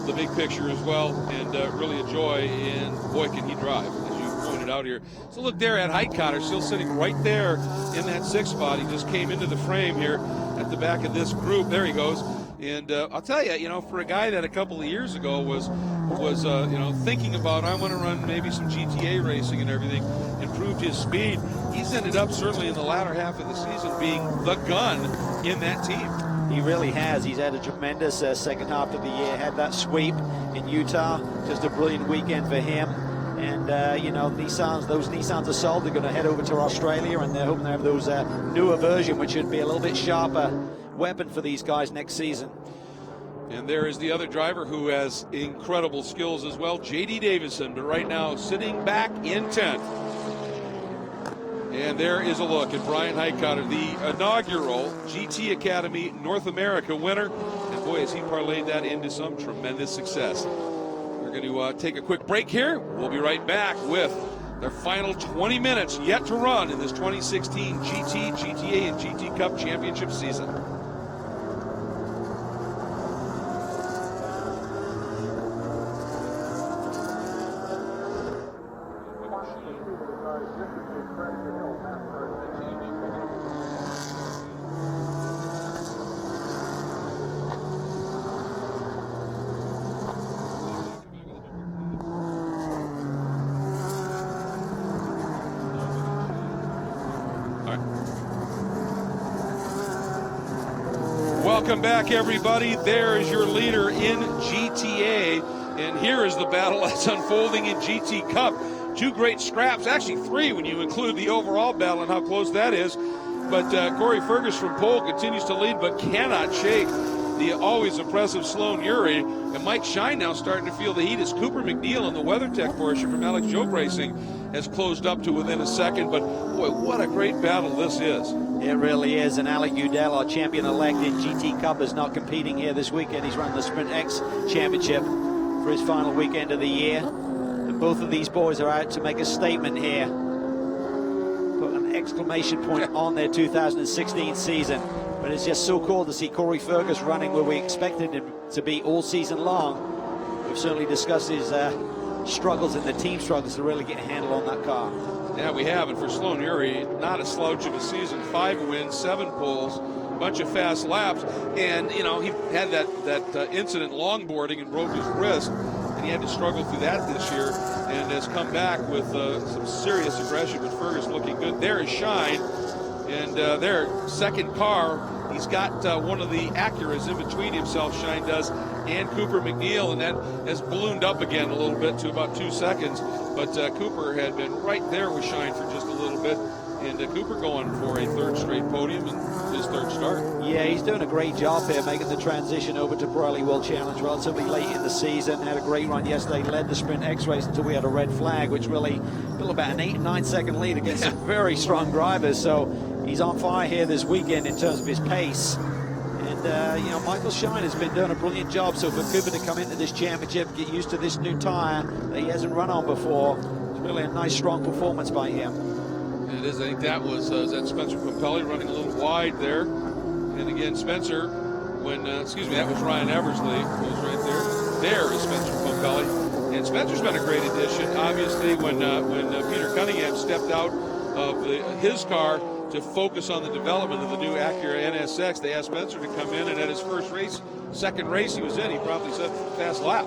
the big picture as well, and really a joy. And boy, can he drive, as you pointed out here. So look there at Heitkotter, still sitting right there in that 6th spot. He just came into the frame here at the back of this group. There he goes. And I'll tell you, for a guy that a couple of years ago was thinking about, I want to run maybe some GTA racing and everything, improved his speed, he's ended up certainly in the latter half of the season being the gun in that team. He really has. He's had a tremendous second half of the year. Had that sweep in Utah, just a brilliant weekend for him. And those Nissans are sold. They're going to head over to Australia, and they're hoping to have those newer version, which should be a little bit sharper weapon for these guys next season. And there is the other driver who has incredible skills as well, J.D. Davison, but right now sitting back in 10th. And there is a look at Brian Heitkotter, the inaugural GT Academy North America winner. And boy, has he parlayed that into some tremendous success. We're going to take a quick break here. We'll be right back with their final 20 minutes yet to run in this 2016 GT, GTA, and GT Cup Championship season. Welcome back, everybody. There is your leader in GTA, and here is the battle that's unfolding in GT Cup. 2 great scraps, actually 3 when you include the overall battle and how close that is. But Corey Fergus from pole continues to lead, but cannot shake the always impressive Sloan Uri, and Mike Shine now starting to feel the heat as Cooper McNeil in the WeatherTech Porsche from Alex Joke Racing has closed up to within a second. But boy, what a great battle this is. It really is, and Alec Udell, our champion-elect in GT Cup, is not competing here this weekend. He's running the Sprint X Championship for his final weekend of the year. And both of these boys are out to make a statement here. Put an exclamation point on their 2016 season. But it's just so cool to see Corey Fergus running where we expected him to be all season long. We've certainly discussed his struggles and the team struggles to really get a handle on that car. Yeah, we have. And for Sloan Uri, not a slouch of a season. 5 wins, 7 poles, a bunch of fast laps. And, you know, he had that incident longboarding and broke his wrist. And he had to struggle through that this year and has come back with some serious aggression. But Fergus looking good. There is Shine. And their second car, he's got one of the Acuras in between himself, Shine does, and Cooper McNeil, and that has ballooned up again a little bit to about 2 seconds. But Cooper had been right there with Shine for just a little bit, and Cooper going for a 3rd straight podium and his 3rd start. Yeah, he's doing a great job here, making the transition over to Pirelli World Challenge relatively late in the season. Had a great run yesterday, led the Sprint X race until we had a red flag, which really built about an 8 and 9 second lead against some very strong drivers. So he's on fire here this weekend in terms of his pace. And, you know, Michael Shine has been doing a brilliant job. So for Cooper to come into this championship, get used to this new tire that he hasn't run on before, it's really a nice, strong performance by him. It is. I think that was that Spencer Pompelli running a little wide there. And again, Spencer, that was Ryan Eversley, who was right there. There is Spencer Pompelli. And Spencer's been a great addition. Obviously, when Peter Cunningham stepped out of his car to focus on the development of the new Acura NSX, they asked Spencer to come in, and at his second race he was in, he probably set a fast lap.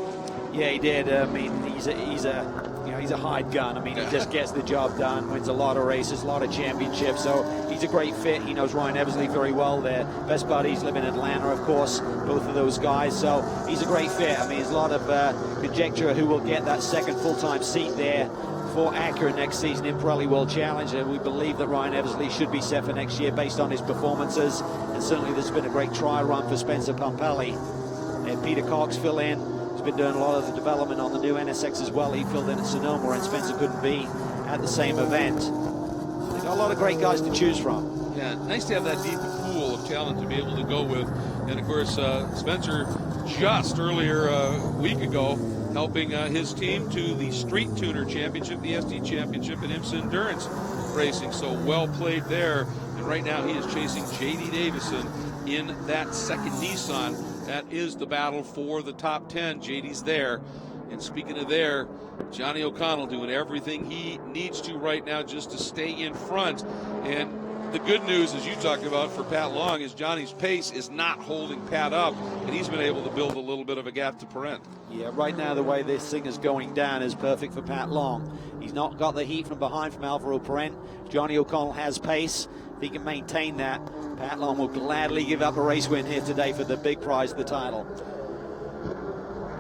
Yeah, he did. I mean, he's a hired gun. I mean, he just gets the job done, wins a lot of races, a lot of championships. So he's a great fit. He knows Ryan Eversley very well. Their best buddies live in Atlanta, of course, both of those guys. So he's a great fit. I mean, there's a lot of conjecture who will get that second full-time seat there for Acura next season in Pirelli World Challenge. And we believe that Ryan Eversley should be set for next year based on his performances. And certainly there's been a great trial run for Spencer Pompelli. And Peter Cox fill in. Been doing a lot of the development on the new NSX as well. He filled in at Sonoma, and Spencer couldn't be at the same event. So they've got a lot of great guys to choose from. Yeah, nice to have that deep pool of talent to be able to go with. And of course, Spencer just earlier a week ago helping his team to the Street Tuner Championship, the SD Championship in IMSA Endurance Racing. So well played there. And right now he is chasing J.D. Davison in that second Nissan. That is the battle for the top 10. JD's there. And speaking of there, Johnny O'Connell doing everything he needs to right now just to stay in front. And the good news, as you talked about for Pat Long, is Johnny's pace is not holding Pat up, and he's been able to build a little bit of a gap to Parent. Yeah, right now the way this thing is going down is perfect for Pat Long. He's not got the heat from behind from Alvaro Parent. Johnny O'Connell has pace. If he can maintain that, Pat Long will gladly give up a race win here today for the big prize of the title.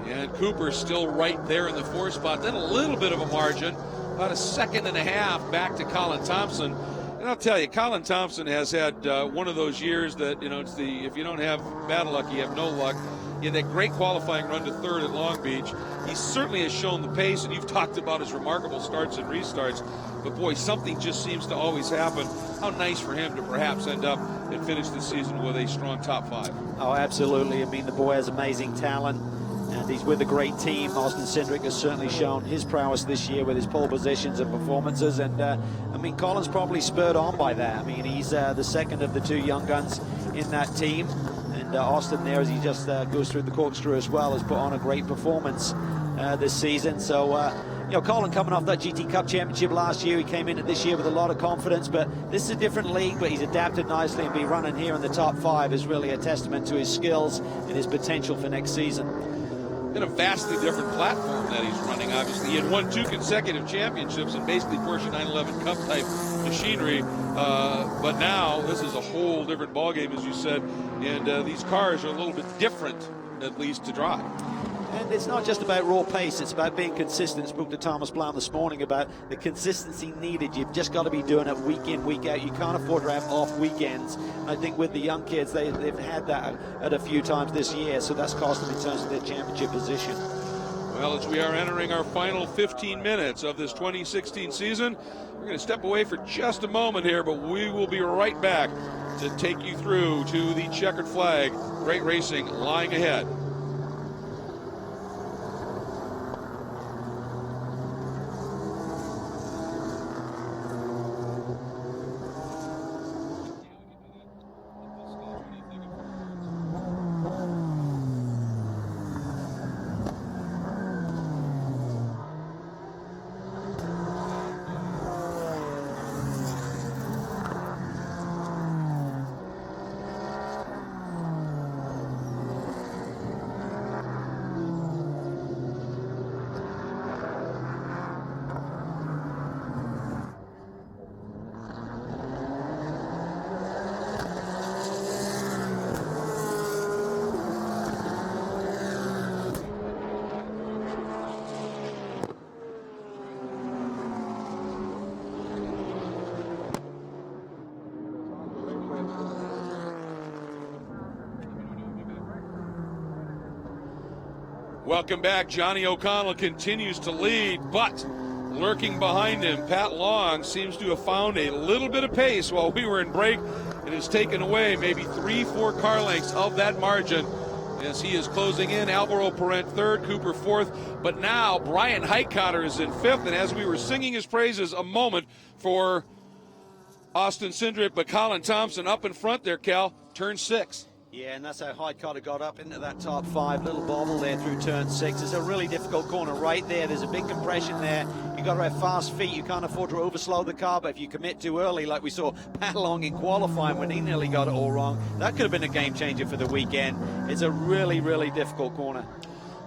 And Cooper's still right there in the 4th spot. Then a little bit of a margin, about 1.5 seconds back to Colin Thompson. And I'll tell you, Colin Thompson has had one of those years that, you know, it's the if you don't have bad luck, you have no luck. He had that great qualifying run to 3rd at Long Beach. He certainly has shown the pace, and you've talked about his remarkable starts and restarts. But boy, something just seems to always happen. How nice for him to perhaps end up and finish the season with a strong top 5. Oh, absolutely. I mean, the boy has amazing talent, and he's with a great team. Austin Cindric has certainly shown his prowess this year with his pole positions and performances. And, I mean, Colin's probably spurred on by that. I mean, he's the second of the 2 young guns in that team. And Austin there, as he just goes through the corkscrew as well, has put on a great performance this season. So, you know, Colin coming off that GT Cup Championship last year, he came into this year with a lot of confidence, but this is a different league, but he's adapted nicely, and be running here in the top 5 is really a testament to his skills and his potential for next season. In a vastly different platform that he's running, obviously. He had won 2 consecutive championships in basically Porsche 911 Cup type machinery, but now this is a whole different ballgame, as you said, and these cars are a little bit different, at least, to drive. And it's not just about raw pace, it's about being consistent. Spoke to Thomas Blount this morning about the consistency needed. You've just got to be doing it week in, week out. You can't afford to have off weekends. And I think with the young kids, they've had that at a few times this year, so that's cost them in terms of their championship position. Well, as we are entering our final 15 minutes of this 2016 season, we're going to step away for just a moment here, but we will be right back to take you through to the checkered flag. Great racing lying ahead. Welcome back. Johnny O'Connell continues to lead, but lurking behind him, Pat Long seems to have found a little bit of pace while we were in break and has taken away maybe 3-4 car lengths of that margin as he is closing in. Alvaro Parent third, Cooper fourth, but now Brian Heitkotter is in fifth, and as we were singing his praises a moment for Austin Cindric, but Colin Thompson up in front there, Cal, turn 6. Yeah, and that's how Heitkotter got up into that top 5. Little bobble there through turn 6. It's a really difficult corner right there. There's a big compression there. You've got to have fast feet. You can't afford to overslow the car, but if you commit too early, like we saw Pat Long in qualifying when he nearly got it all wrong, that could have been a game changer for the weekend. It's a really, really difficult corner.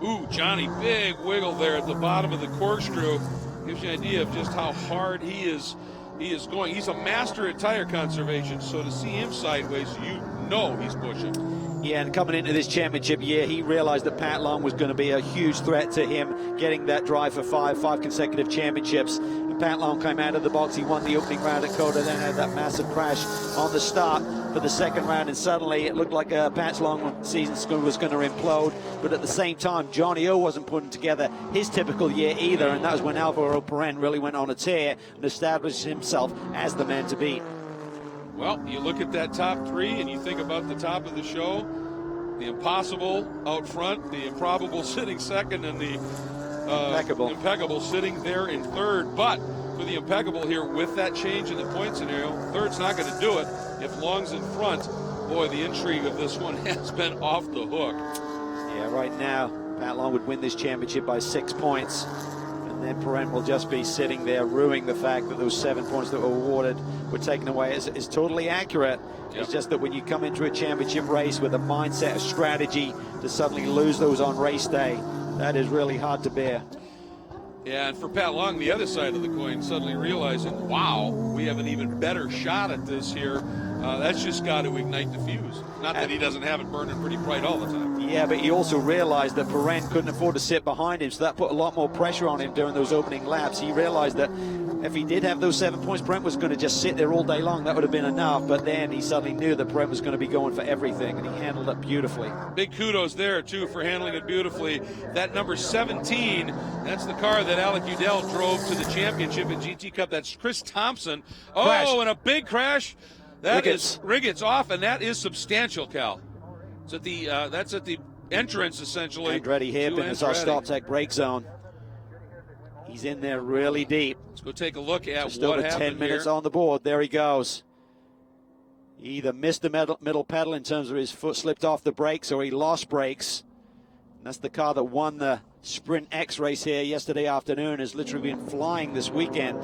Ooh, Johnny, big wiggle there at the bottom of the corkscrew. Gives you an idea of just how hard he is going. He's a master at tire conservation, so to see him sideways, you know he's pushing. Yeah, and coming into this championship year, he realized that Pat Long was going to be a huge threat to him getting that drive for five consecutive championships. And Pat Long came out of the box. He won the opening round at Coda, then had that massive crash on the start for the second round, and suddenly it looked like Pat's Long season was going to implode. But at the same time, Johnny O wasn't putting together his typical year either, and that was when Alvaro Parent really went on a tear and established himself as the man to beat. Well, you look at that top 3 and you think about the top of the show, the impossible out front, the improbable sitting second, and the impeccable sitting there in third. But for the impeccable here, with that change in the point scenario, third's not going to do it. If Long's in front, boy, the intrigue of this one has been off the hook. Yeah, right now, Pat Long would win this championship by 6 points. And then Parent will just be sitting there ruining the fact that those 7 points that were awarded were taken away. Is totally accurate. Yep. It's just that when you come into a championship race with a mindset, a strategy, to suddenly lose those on race day, that is really hard to bear. Yeah, and for Pat Long, the other side of the coin, suddenly realizing, wow, we have an even better shot at this here. That's just got to ignite the fuse. Not that he doesn't have it burning pretty bright all the time. Yeah, but he also realized that Parent couldn't afford to sit behind him, so that put a lot more pressure on him during those opening laps. He realized that if he did have those 7 points, Parent was going to just sit there all day long. That would have been enough, but then he suddenly knew that Parent was going to be going for everything, and he handled it beautifully. Big kudos there, too, for handling it beautifully. That number 17, that's the car that Alec Udell drove to the championship in GT Cup. That's Chris Thompson. Oh, crash. And a big crash. That is Riggett's off, and that is substantial, Cal. It's at the that's at the entrance, essentially. Andretti hairpin is our stop tech brake zone. He's in there really deep. Let's go take a look at just what over happened 10 minutes here. on the board. There he goes. He either missed the middle pedal in terms of his foot slipped off the brakes, or he lost brakes. And that's the car that won the Sprint X race here yesterday afternoon. Has literally been flying this weekend.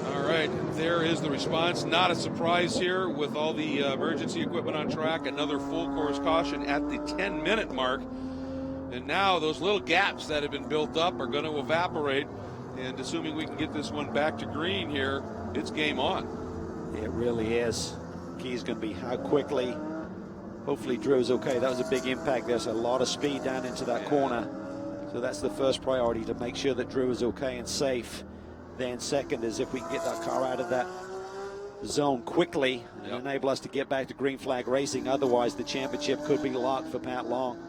All right, there is the response. Not a surprise here with all the emergency equipment on track. Another full course caution at the 10-minute mark. And now those little gaps that have been built up are going to evaporate. And assuming we can get this one back to green here, it's game on. It really is. Key is going to be how quickly Hopefully Drew's okay. That was a big impact. There's a lot of speed down into that corner. So that's the first priority, to make sure that Drew is okay and safe. Then second is if we can get that car out of that zone quickly and enable us to get back to green flag racing. Otherwise, the championship could be locked for Pat Long.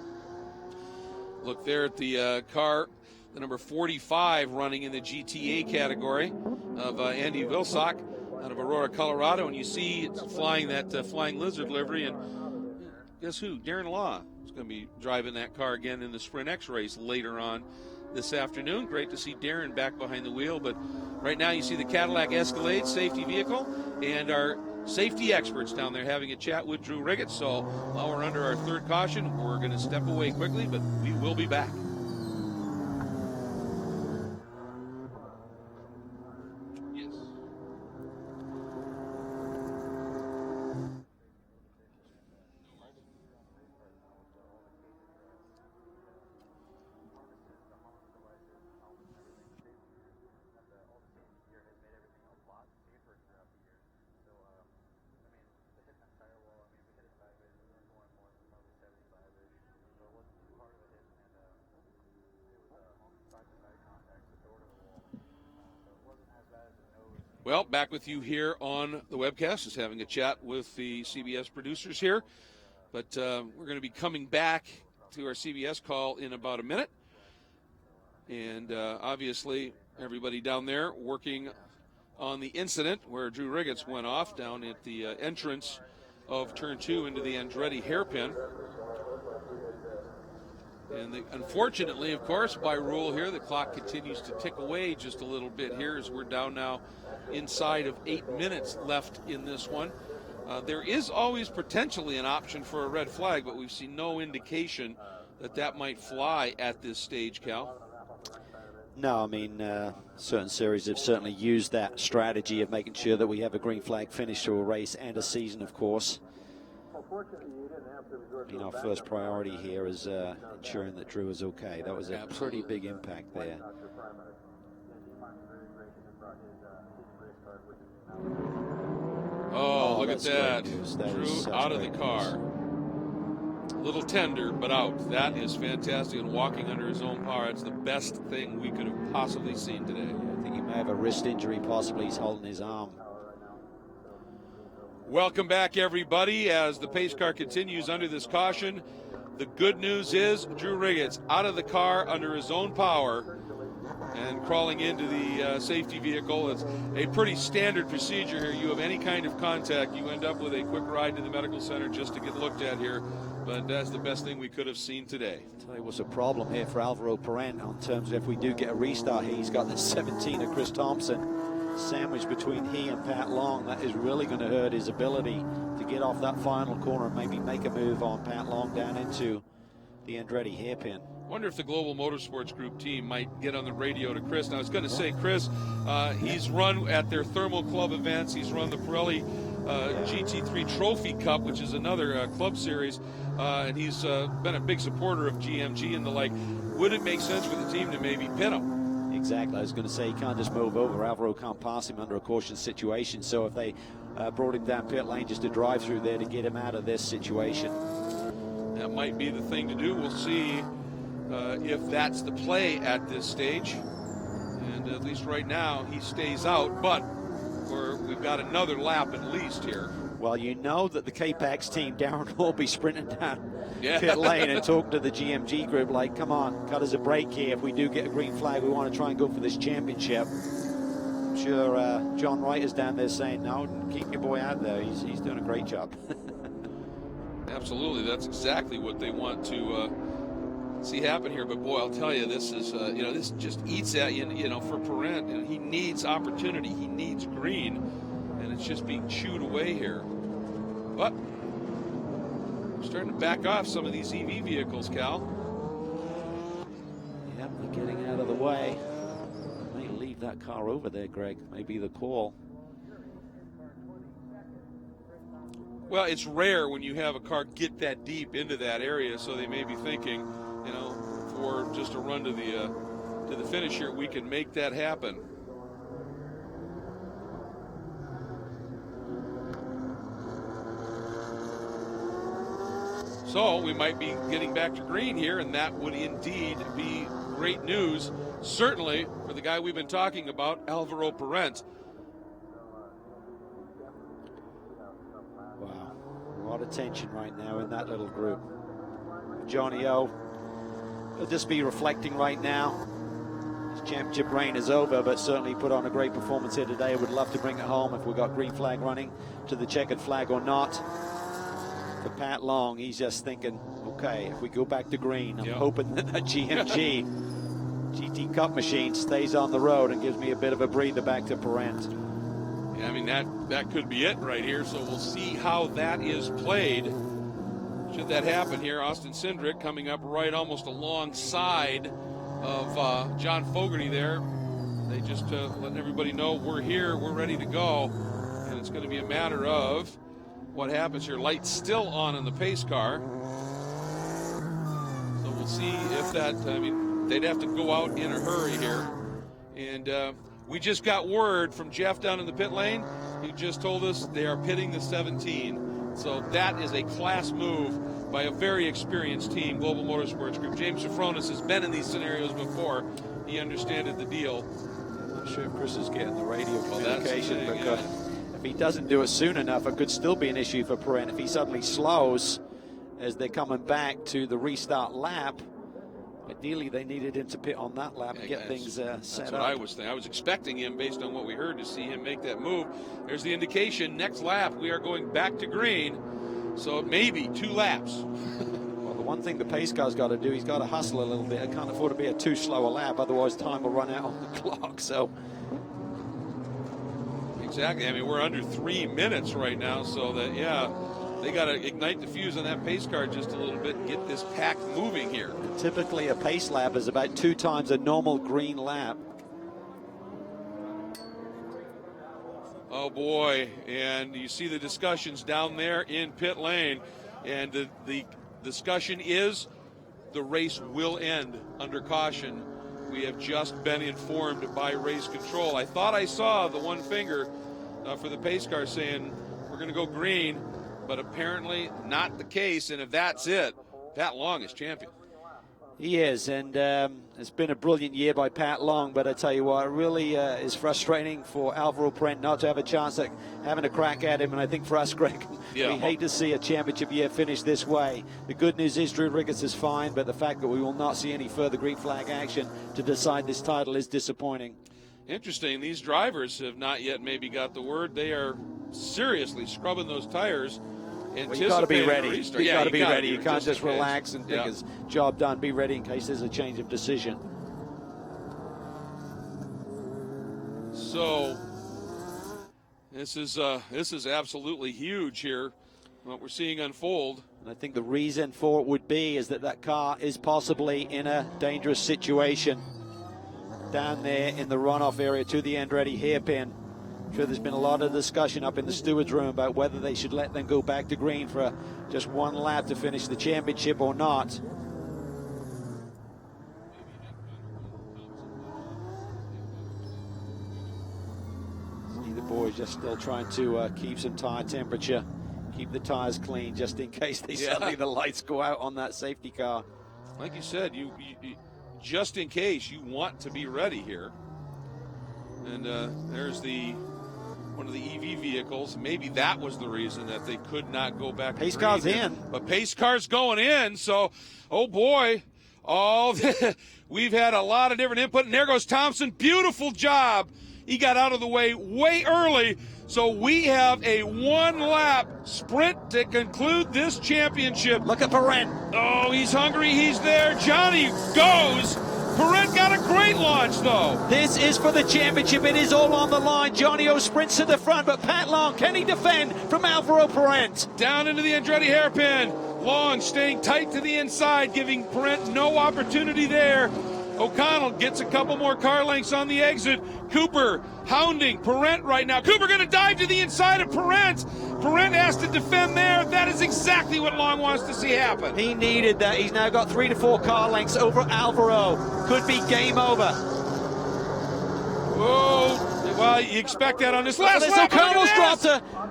Look there at the car, the number 45 running in the GTA category of Andy Vilsack out of Aurora, Colorado. And you see it's flying that Flying Lizard livery. And guess who? Darren Law is going to be driving that car again in the Sprint X race later on this afternoon. Great to see Darren back behind the wheel. But right now you see the Cadillac Escalade safety vehicle and our safety experts down there having a chat with Drew Riggett. So while we're under our third caution, we're going to step away quickly, but we will be back. Yes. Well, back with you here on the webcast, just having a chat with the CBS producers here. But we're going to be coming back to our CBS call in about a minute. And obviously, everybody down there working on the incident where Drew Riggett went off down at the entrance of Turn 2 into the Andretti hairpin. And unfortunately, of course, by rule here, the clock continues to tick away just a little bit here as we're down now inside of 8 minutes left in this one. There is always potentially an option for a red flag, but we've seen no indication that that might fly at this stage, Cal. No, I mean, certain series have certainly used that strategy of making sure that we have a green flag finish to a race and a season, of course. You know, our first priority here is ensuring that Drew is okay. That was a pretty big impact there. Oh, look at that. That Drew out of the car. A little tender, but out. That is fantastic. And walking under his own power, it's the best thing we could have possibly seen today. I think he may have a wrist injury, possibly he's holding his arm. Welcome back, everybody, as the pace car continues under this caution. The good news is Drew Riggett's out of the car under his own power and crawling into the safety vehicle. It's a pretty standard procedure here. You have any kind of contact, you end up with a quick ride to the medical center just to get looked at here. But that's the best thing we could have seen today. I'll tell you what's a problem here for Alvaro Perrin in terms of if we do get a restart here. He's got the 17 of Chris Thompson sandwiched between he and Pat Long. That is really going to hurt his ability to get off that final corner and maybe make a move on Pat Long down into the Andretti hairpin. Wonder if the Global Motorsports Group team might get on the radio to Chris. Now, I was going to say, Chris, he's run at their Thermal Club events. He's run the Pirelli GT3 Trophy Cup, which is another club series, and he's been a big supporter of GMG and the like. Would it make sense for the team to maybe pin him? Exactly. I was going to say he can't just move over. Alvaro can't pass him under a caution situation. So if they brought him down pit lane, just a drive through there to get him out of this situation. That might be the thing to do. We'll see if that's the play at this stage. And at least right now, he stays out. But we've got another lap at least here. Well, you know that the K-Pax team, Darren, will be sprinting down pit lane and talking to the GMG group like, come on, cut us a break here. If we do get a green flag, we want to try and go for this championship. I'm sure John Wright is down there saying, no, keep your boy out there. He's doing a great job. Absolutely. That's exactly what they want to see happen here. But, boy, I'll tell you, this is, this just eats at you, for Perrin. He needs opportunity. He needs green. And it's just being chewed away here. But we're starting to back off some of these EV vehicles, Cal. Yep, they're getting out of the way. May leave that car over there, Greg. Maybe the call. Well, it's rare when you have a car get that deep into that area, so they may be thinking, for just a run to the finish here, we can make that happen. So we might be getting back to green here, and that would indeed be great news, certainly for the guy we've been talking about, Alvaro Parent. Wow, a lot of tension right now in that little group. Johnny O will just be reflecting right now. His championship reign is over, but certainly put on a great performance here today. Would love to bring it home if we got green flag running to the checkered flag or not. For Pat Long, he's just thinking, okay, if we go back to green, I'm hoping that that GMG GT Cup machine stays on the road and gives me a bit of a breather back to Parent. Yeah, I mean, that could be it right here, so we'll see how that is played. Should that happen here, Austin Cindric coming up right almost alongside of John Fogarty there. They just letting everybody know we're here, we're ready to go, and it's going to be a matter of what happens here. Lights still on in the pace car, so we'll see if that, I mean, they'd have to go out in a hurry here. And we just got word from Jeff down in the pit lane. He just told us they are pitting the 17. So that is a class move by a very experienced team, Global Motorsports Group. James Sofronis has been in these scenarios before. He understood the deal. I'm not sure if Chris is getting the radio Well, communication, that's the thing, because if he doesn't do it soon enough, it could still be an issue for Parent. If he suddenly slows as they're coming back to the restart lap, ideally they needed him to pit on that lap and get things set up. That's what I was thinking. I was expecting him, based on what we heard, to see him make that move. There's the indication. Next lap, we are going back to green. So maybe 2 laps. Well, the one thing the pace car's got to do, he's got to hustle a little bit. It can't afford to be a too slow a lap, otherwise time will run out on the clock. So exactly. I mean, we're under 3 minutes right now, so that, yeah, they got to ignite the fuse on that pace car just a little bit and get this pack moving here. Typically a pace lap is about 2 times a normal green lap. Oh boy, and you see the discussions down there in pit lane, and the discussion is the race will end under caution. We have just been informed by race control. I thought I saw the one finger for the pace car saying we're going to go green, but apparently not the case, and if that's it, Pat Long is champion. He is, and it's been a brilliant year by Pat Long, but I tell you what, it really is frustrating for Alvaro Parent not to have a chance at having a crack at him, and I think for us, Greg, we hate to see a championship year finish this way. The good news is Drew Riggers is fine, but the fact that we will not see any further green flag action to decide this title is disappointing. Interesting, these drivers have not yet maybe got the word. They are seriously scrubbing those tires. Well, you got to be ready. You got to be ready. You can't just in case. relax and think it's job done. Be ready in case there's a change of decision. So this is absolutely huge here, what we're seeing unfold. And I think the reason for it would be is that that car is possibly in a dangerous situation down there in the runoff area to the Andretti hairpin. I'm sure there's been a lot of discussion up in the steward's room about whether they should let them go back to green for just 1 lap to finish the championship or not. See the boys just still trying to keep some tire temperature, keep the tires clean just in case suddenly the lights go out on that safety car. Like you said, you just in case you want to be ready here. And there's one of the EV vehicles. Maybe that was the reason that they could not go back. Pace car's in. But pace car's going in, so, oh boy. We've had a lot of different input, and there goes Thompson. Beautiful job. He got out of the way early, so we have a 1-lap sprint to conclude this championship. Look at Parent. Oh, he's hungry. He's there. Johnny goes. Parent got a great launch, though. This is for the championship. It is all on the line. Johnny O sprints to the front, but Pat Long, can he defend from Alvaro Parent? Down into the Andretti hairpin. Long staying tight to the inside, giving Parent no opportunity there. O'Connell gets a couple more car lengths on the exit. Cooper hounding Parent right now. Cooper going to dive to the inside of Parent. Parent has to defend there. That is exactly what Long wants to see happen. He needed that. He's now got 3 to 4 car lengths over Alvaro. Could be game over. Whoa, Well, you expect that on this last This lap.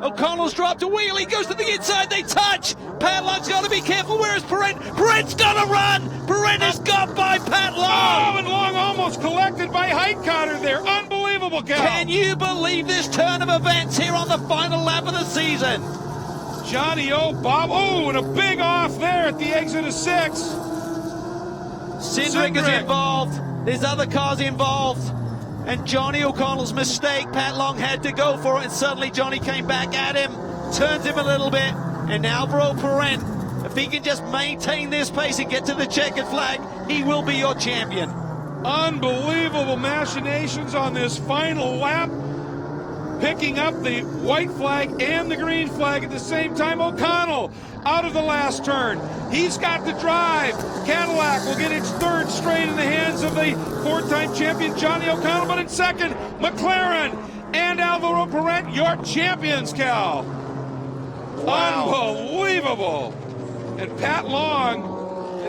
O'Connell's dropped a wheel. He goes to the inside. They touch. Pat Long's got to be careful. Where's Perrette? Perrette's got to run. Perrette is got by Pat Long. Oh, and Long almost collected by Heitkotter there. Unbelievable, Cal. Can you believe this turn of events here on the final lap of the season? Johnny O, Bob. Oh, and a big off there at the exit of 6. Cindric is involved. There's other cars involved. And Johnny O'Connell's mistake, Pat Long had to go for it, and suddenly Johnny came back at him, turns him a little bit, and Alvaro Perrette, if he can just maintain this pace and get to the checkered flag, he will be your champion. Unbelievable machinations on this final lap, picking up the white flag and the green flag at the same time. O'Connell out of the last turn. He's got the drive. Cadillac will get its third straight in the hands of the four-time champion Johnny O'Connell, but in second, McLaren and Alvaro Perrette, your champions, Cal. Wow. Unbelievable. And Pat Long,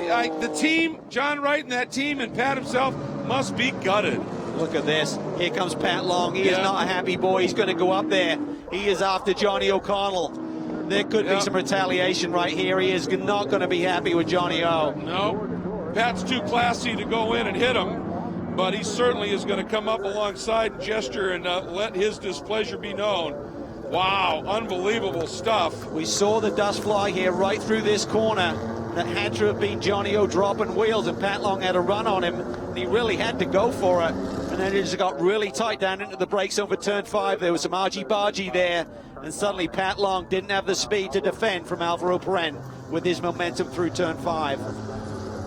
the team, John Wright and that team, and Pat himself must be gutted. Look at this. Here comes Pat Long. He is not a happy boy. He's going to go up there. He is after Johnny O'Connell. There could be some retaliation right here. He is not going to be happy with Johnny O. No. Pat's too classy to go in and hit him, but he certainly is going to come up alongside and gesture and let his displeasure be known. Wow, unbelievable stuff. We saw the dust fly here right through this corner. That had to have been Johnny O dropping wheels, and Pat Long had a run on him, and he really had to go for it. And then it just got really tight down into the brakes over turn 5. There was some argy-bargy there, and suddenly Pat Long didn't have the speed to defend from Alvaro Perrette with his momentum through turn 5.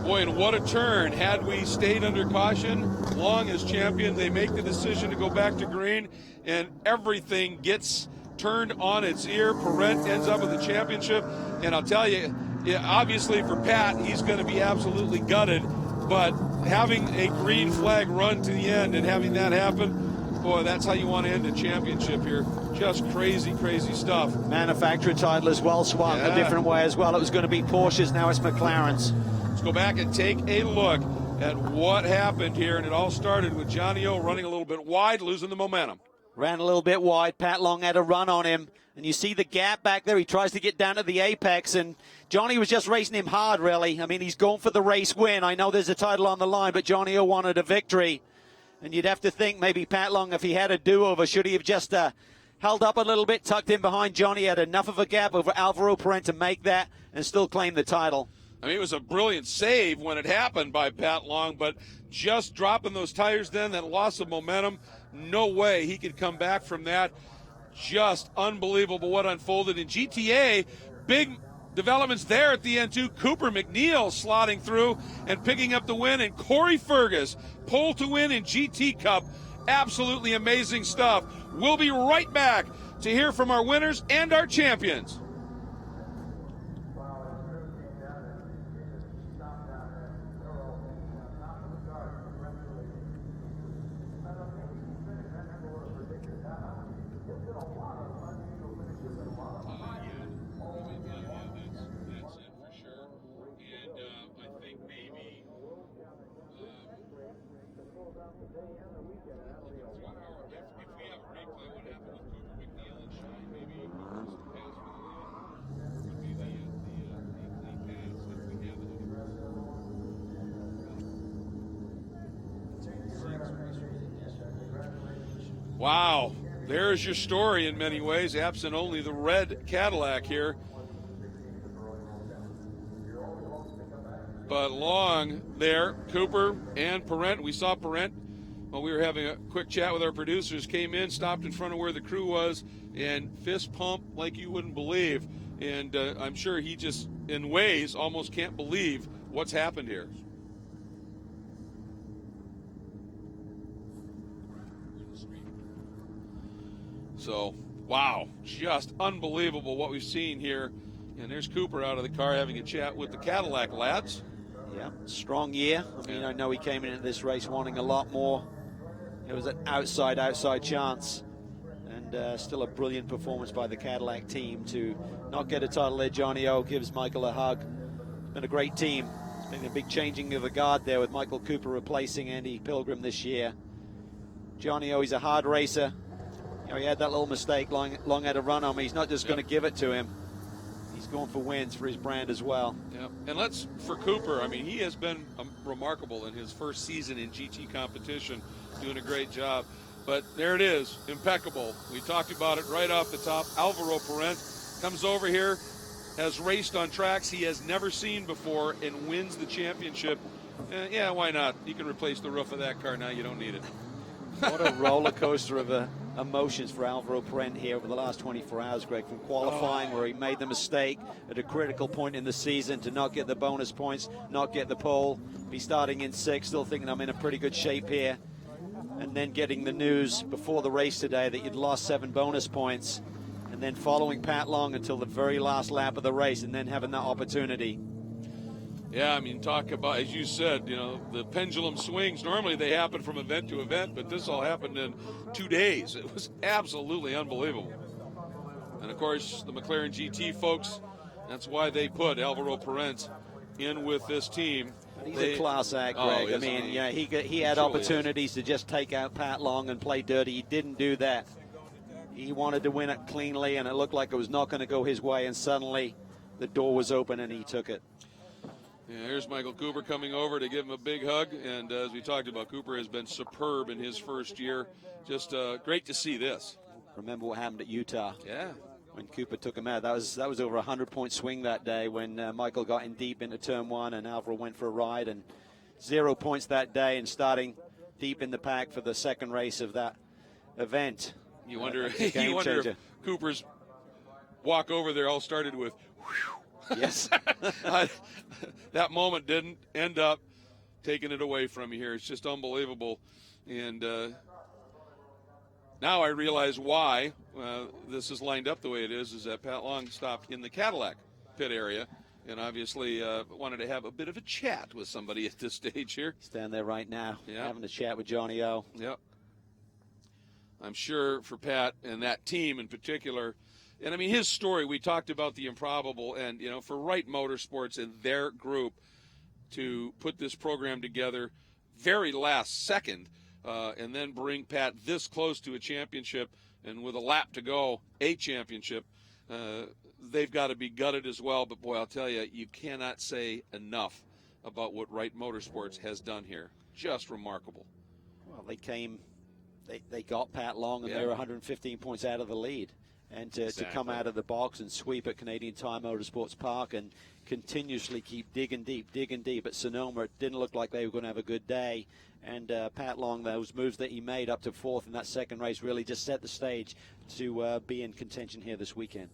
Boy, and what a turn. Had we stayed under caution, Long as champion, they make the decision to go back to green, and everything gets turned on its ear. Perrette ends up with the championship, and I'll tell you, obviously for Pat, he's going to be absolutely gutted, but having a green flag run to the end and having that happen, boy, that's how you want to end a championship here. Just crazy, crazy stuff. Manufacturer title as well, swung a different way as well. It was going to be Porsche's, now it's McLaren's. Let's go back and take a look at what happened here, and it all started with Johnny O running a little bit wide, losing the momentum. Ran a little bit wide. Pat Long had a run on him. And you see the gap back there. He tries to get down to the apex. And Johnny was just racing him hard, really. I mean, he's going for the race win. I know there's a title on the line, but Johnny O wanted a victory. And you'd have to think maybe Pat Long, if he had a do-over, should he have just held up a little bit, tucked in behind Johnny, had enough of a gap over Alvaro Perrette to make that and still claim the title. I mean, it was a brilliant save when it happened by Pat Long, but just dropping those tires then, that loss of momentum, no way he could come back from that. Just unbelievable what unfolded in GTA. Big developments there at the end, too. Cooper McNeil slotting through and picking up the win, and Corey Fergus pole to win in GT Cup. Absolutely amazing stuff. We'll be right back to hear from our winners and our champions. Wow, there's your story in many ways, absent only the red Cadillac here. But Long there, Cooper and Perrette. We saw Perrette while we were having a quick chat with our producers, came in, stopped in front of where the crew was, and fist pump like you wouldn't believe. And I'm sure he just, in ways, almost can't believe what's happened here. So, wow, just unbelievable what we've seen here. And there's Cooper out of the car having a chat with the Cadillac lads. Yeah, strong year. I mean, I know he came into this race wanting a lot more. It was an outside chance. And still a brilliant performance by the Cadillac team to not get a title there. Johnny O gives Michael a hug. It's been a great team. It's been a big changing of the guard there with Michael Cooper replacing Andy Pilgrim this year. Johnny O, he's a hard racer. You know, he had that little mistake, long had a run on me. He's not just going to give it to him. He's going for wins for his brand as well. Yep. And for Cooper, I mean, he has been remarkable in his first season in GT competition, doing a great job. But there it is, impeccable. We talked about it right off the top. Alvaro Parent comes over here, has raced on tracks he has never seen before, and wins the championship. Yeah, why not? You can replace the roof of that car now. You don't need it. What a roller coaster of emotions for Alvaro Parent here over the last 24 hours, Greg, from qualifying where he made the mistake at a critical point in the season to not get the bonus points, not get the pole, be starting in 6th, still thinking I'm in a pretty good shape here, and then getting the news before the race today that you'd lost 7 bonus points, and then following Pat Long until the very last lap of the race, and then having that opportunity. Yeah, I mean, talk about, as you said, you know, the pendulum swings. Normally they happen from event to event, but this all happened in 2 days. It was absolutely unbelievable. And, of course, the McLaren GT folks, that's why they put Alvaro Parent in with this team. He's a class act, Greg. I mean, yeah, he had opportunities to just take out Pat Long and play dirty. He didn't do that. He wanted to win it cleanly, and it looked like it was not going to go his way, and suddenly the door was open and he took it. Yeah, here's Michael Cooper coming over to give him a big hug. And as we talked about, Cooper has been superb in his first year. Just great to see this. Remember what happened at Utah? Yeah. When Cooper took him out. That was over a 100-point swing that day when Michael got in deep into turn 1 and Alvaro went for a ride. And 0 points that day and starting deep in the pack for the second race of that event. You wonder if Cooper's walk over there all started with, whew. Yes. That moment didn't end up taking it away from you here. It's just unbelievable. And now I realize why this is lined up the way it is that Pat Long stopped in the Cadillac pit area and obviously wanted to have a bit of a chat with somebody at this stage here. Stand there right now, yeah, having a chat with Johnny O. Yep. I'm sure for Pat and that team in particular. And, I mean, his story, we talked about the improbable, and, you know, for Wright Motorsports and their group to put this program together very last second and then bring Pat this close to a championship and with a lap to go, a championship, they've got to be gutted as well. But, boy, I'll tell you, you cannot say enough about what Wright Motorsports has done here. Just remarkable. Well, they got Pat Long, and they were 115 points out of the lead. And to come out of the box and sweep at Canadian Tire Motorsports Park and continuously keep digging deep. At Sonoma, it didn't look like they were going to have a good day. And Pat Long, those moves that he made up to 4th in that second race really just set the stage to be in contention here this weekend.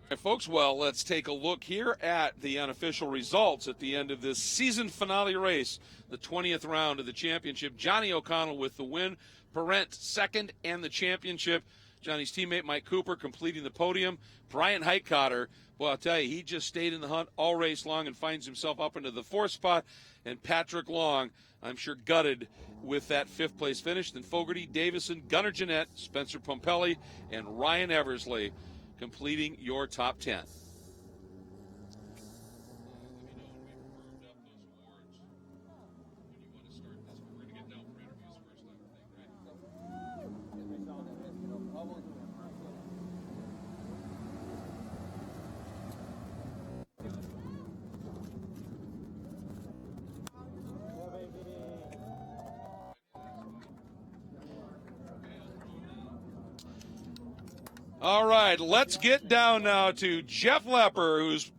All right, folks, well, let's take a look here at the unofficial results at the end of this season finale race, the 20th round of the championship. Johnny O'Connell with the win. Parent second and the championship. Johnny's teammate Mike Cooper completing the podium. Brian Heitkotter, well, I'll tell you, he just stayed in the hunt all race long and finds himself up into the 4th spot. And Patrick Long, I'm sure, gutted with that 5th place finish. Then Fogarty, Davison, Gunnar Jeanette, Spencer Pompelli, and Ryan Eversley completing your top 10. All right, let's get down now to Jeff Lepper,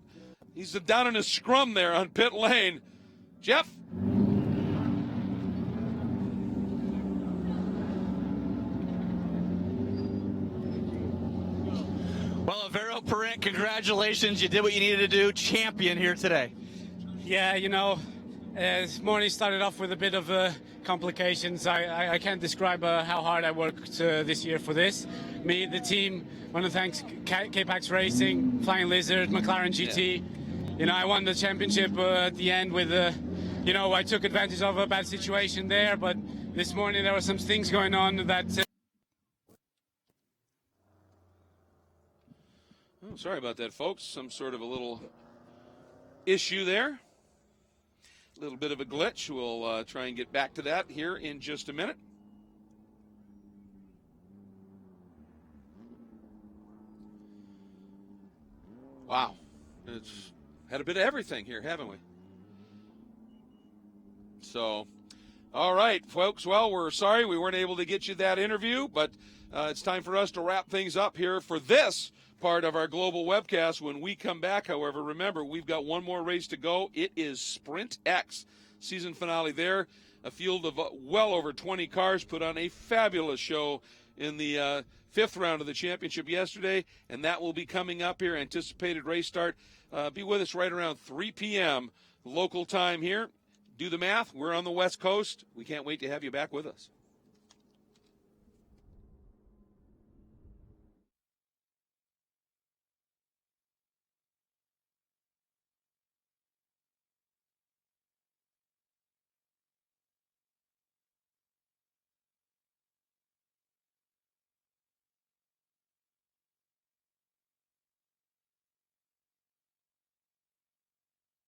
he's down in a scrum there on pit lane. Jeff? Well, Alvaro Parent, congratulations. You did what you needed to do. Champion here today. Yeah, you know, this morning started off with a bit of complications. I can't describe how hard I worked this year for this. Me, the team, want to thank K-Pax Racing, Flying Lizard, McLaren GT. Yeah. You know, I won the championship at the end with, you know, I took advantage of a bad situation there, but this morning there were some things going on that... Oh, sorry about that, folks. Some sort of a little issue there. A little bit of a glitch. We'll try and get back to that here in just a minute. Wow. It's had a bit of everything here, haven't we? So, all right, folks. Well, we're sorry we weren't able to get you that interview, but it's time for us to wrap things up here for this part of our global webcast. When we come back, however, remember, we've got one more race to go. It is Sprint X, season finale there. A field of well over 20 cars put on a fabulous show in the fifth round of the championship yesterday, and that will be coming up here. Anticipated race start. Be with us right around 3 p.m. local time here. Do the math. We're on the West Coast. We can't wait to have you back with us.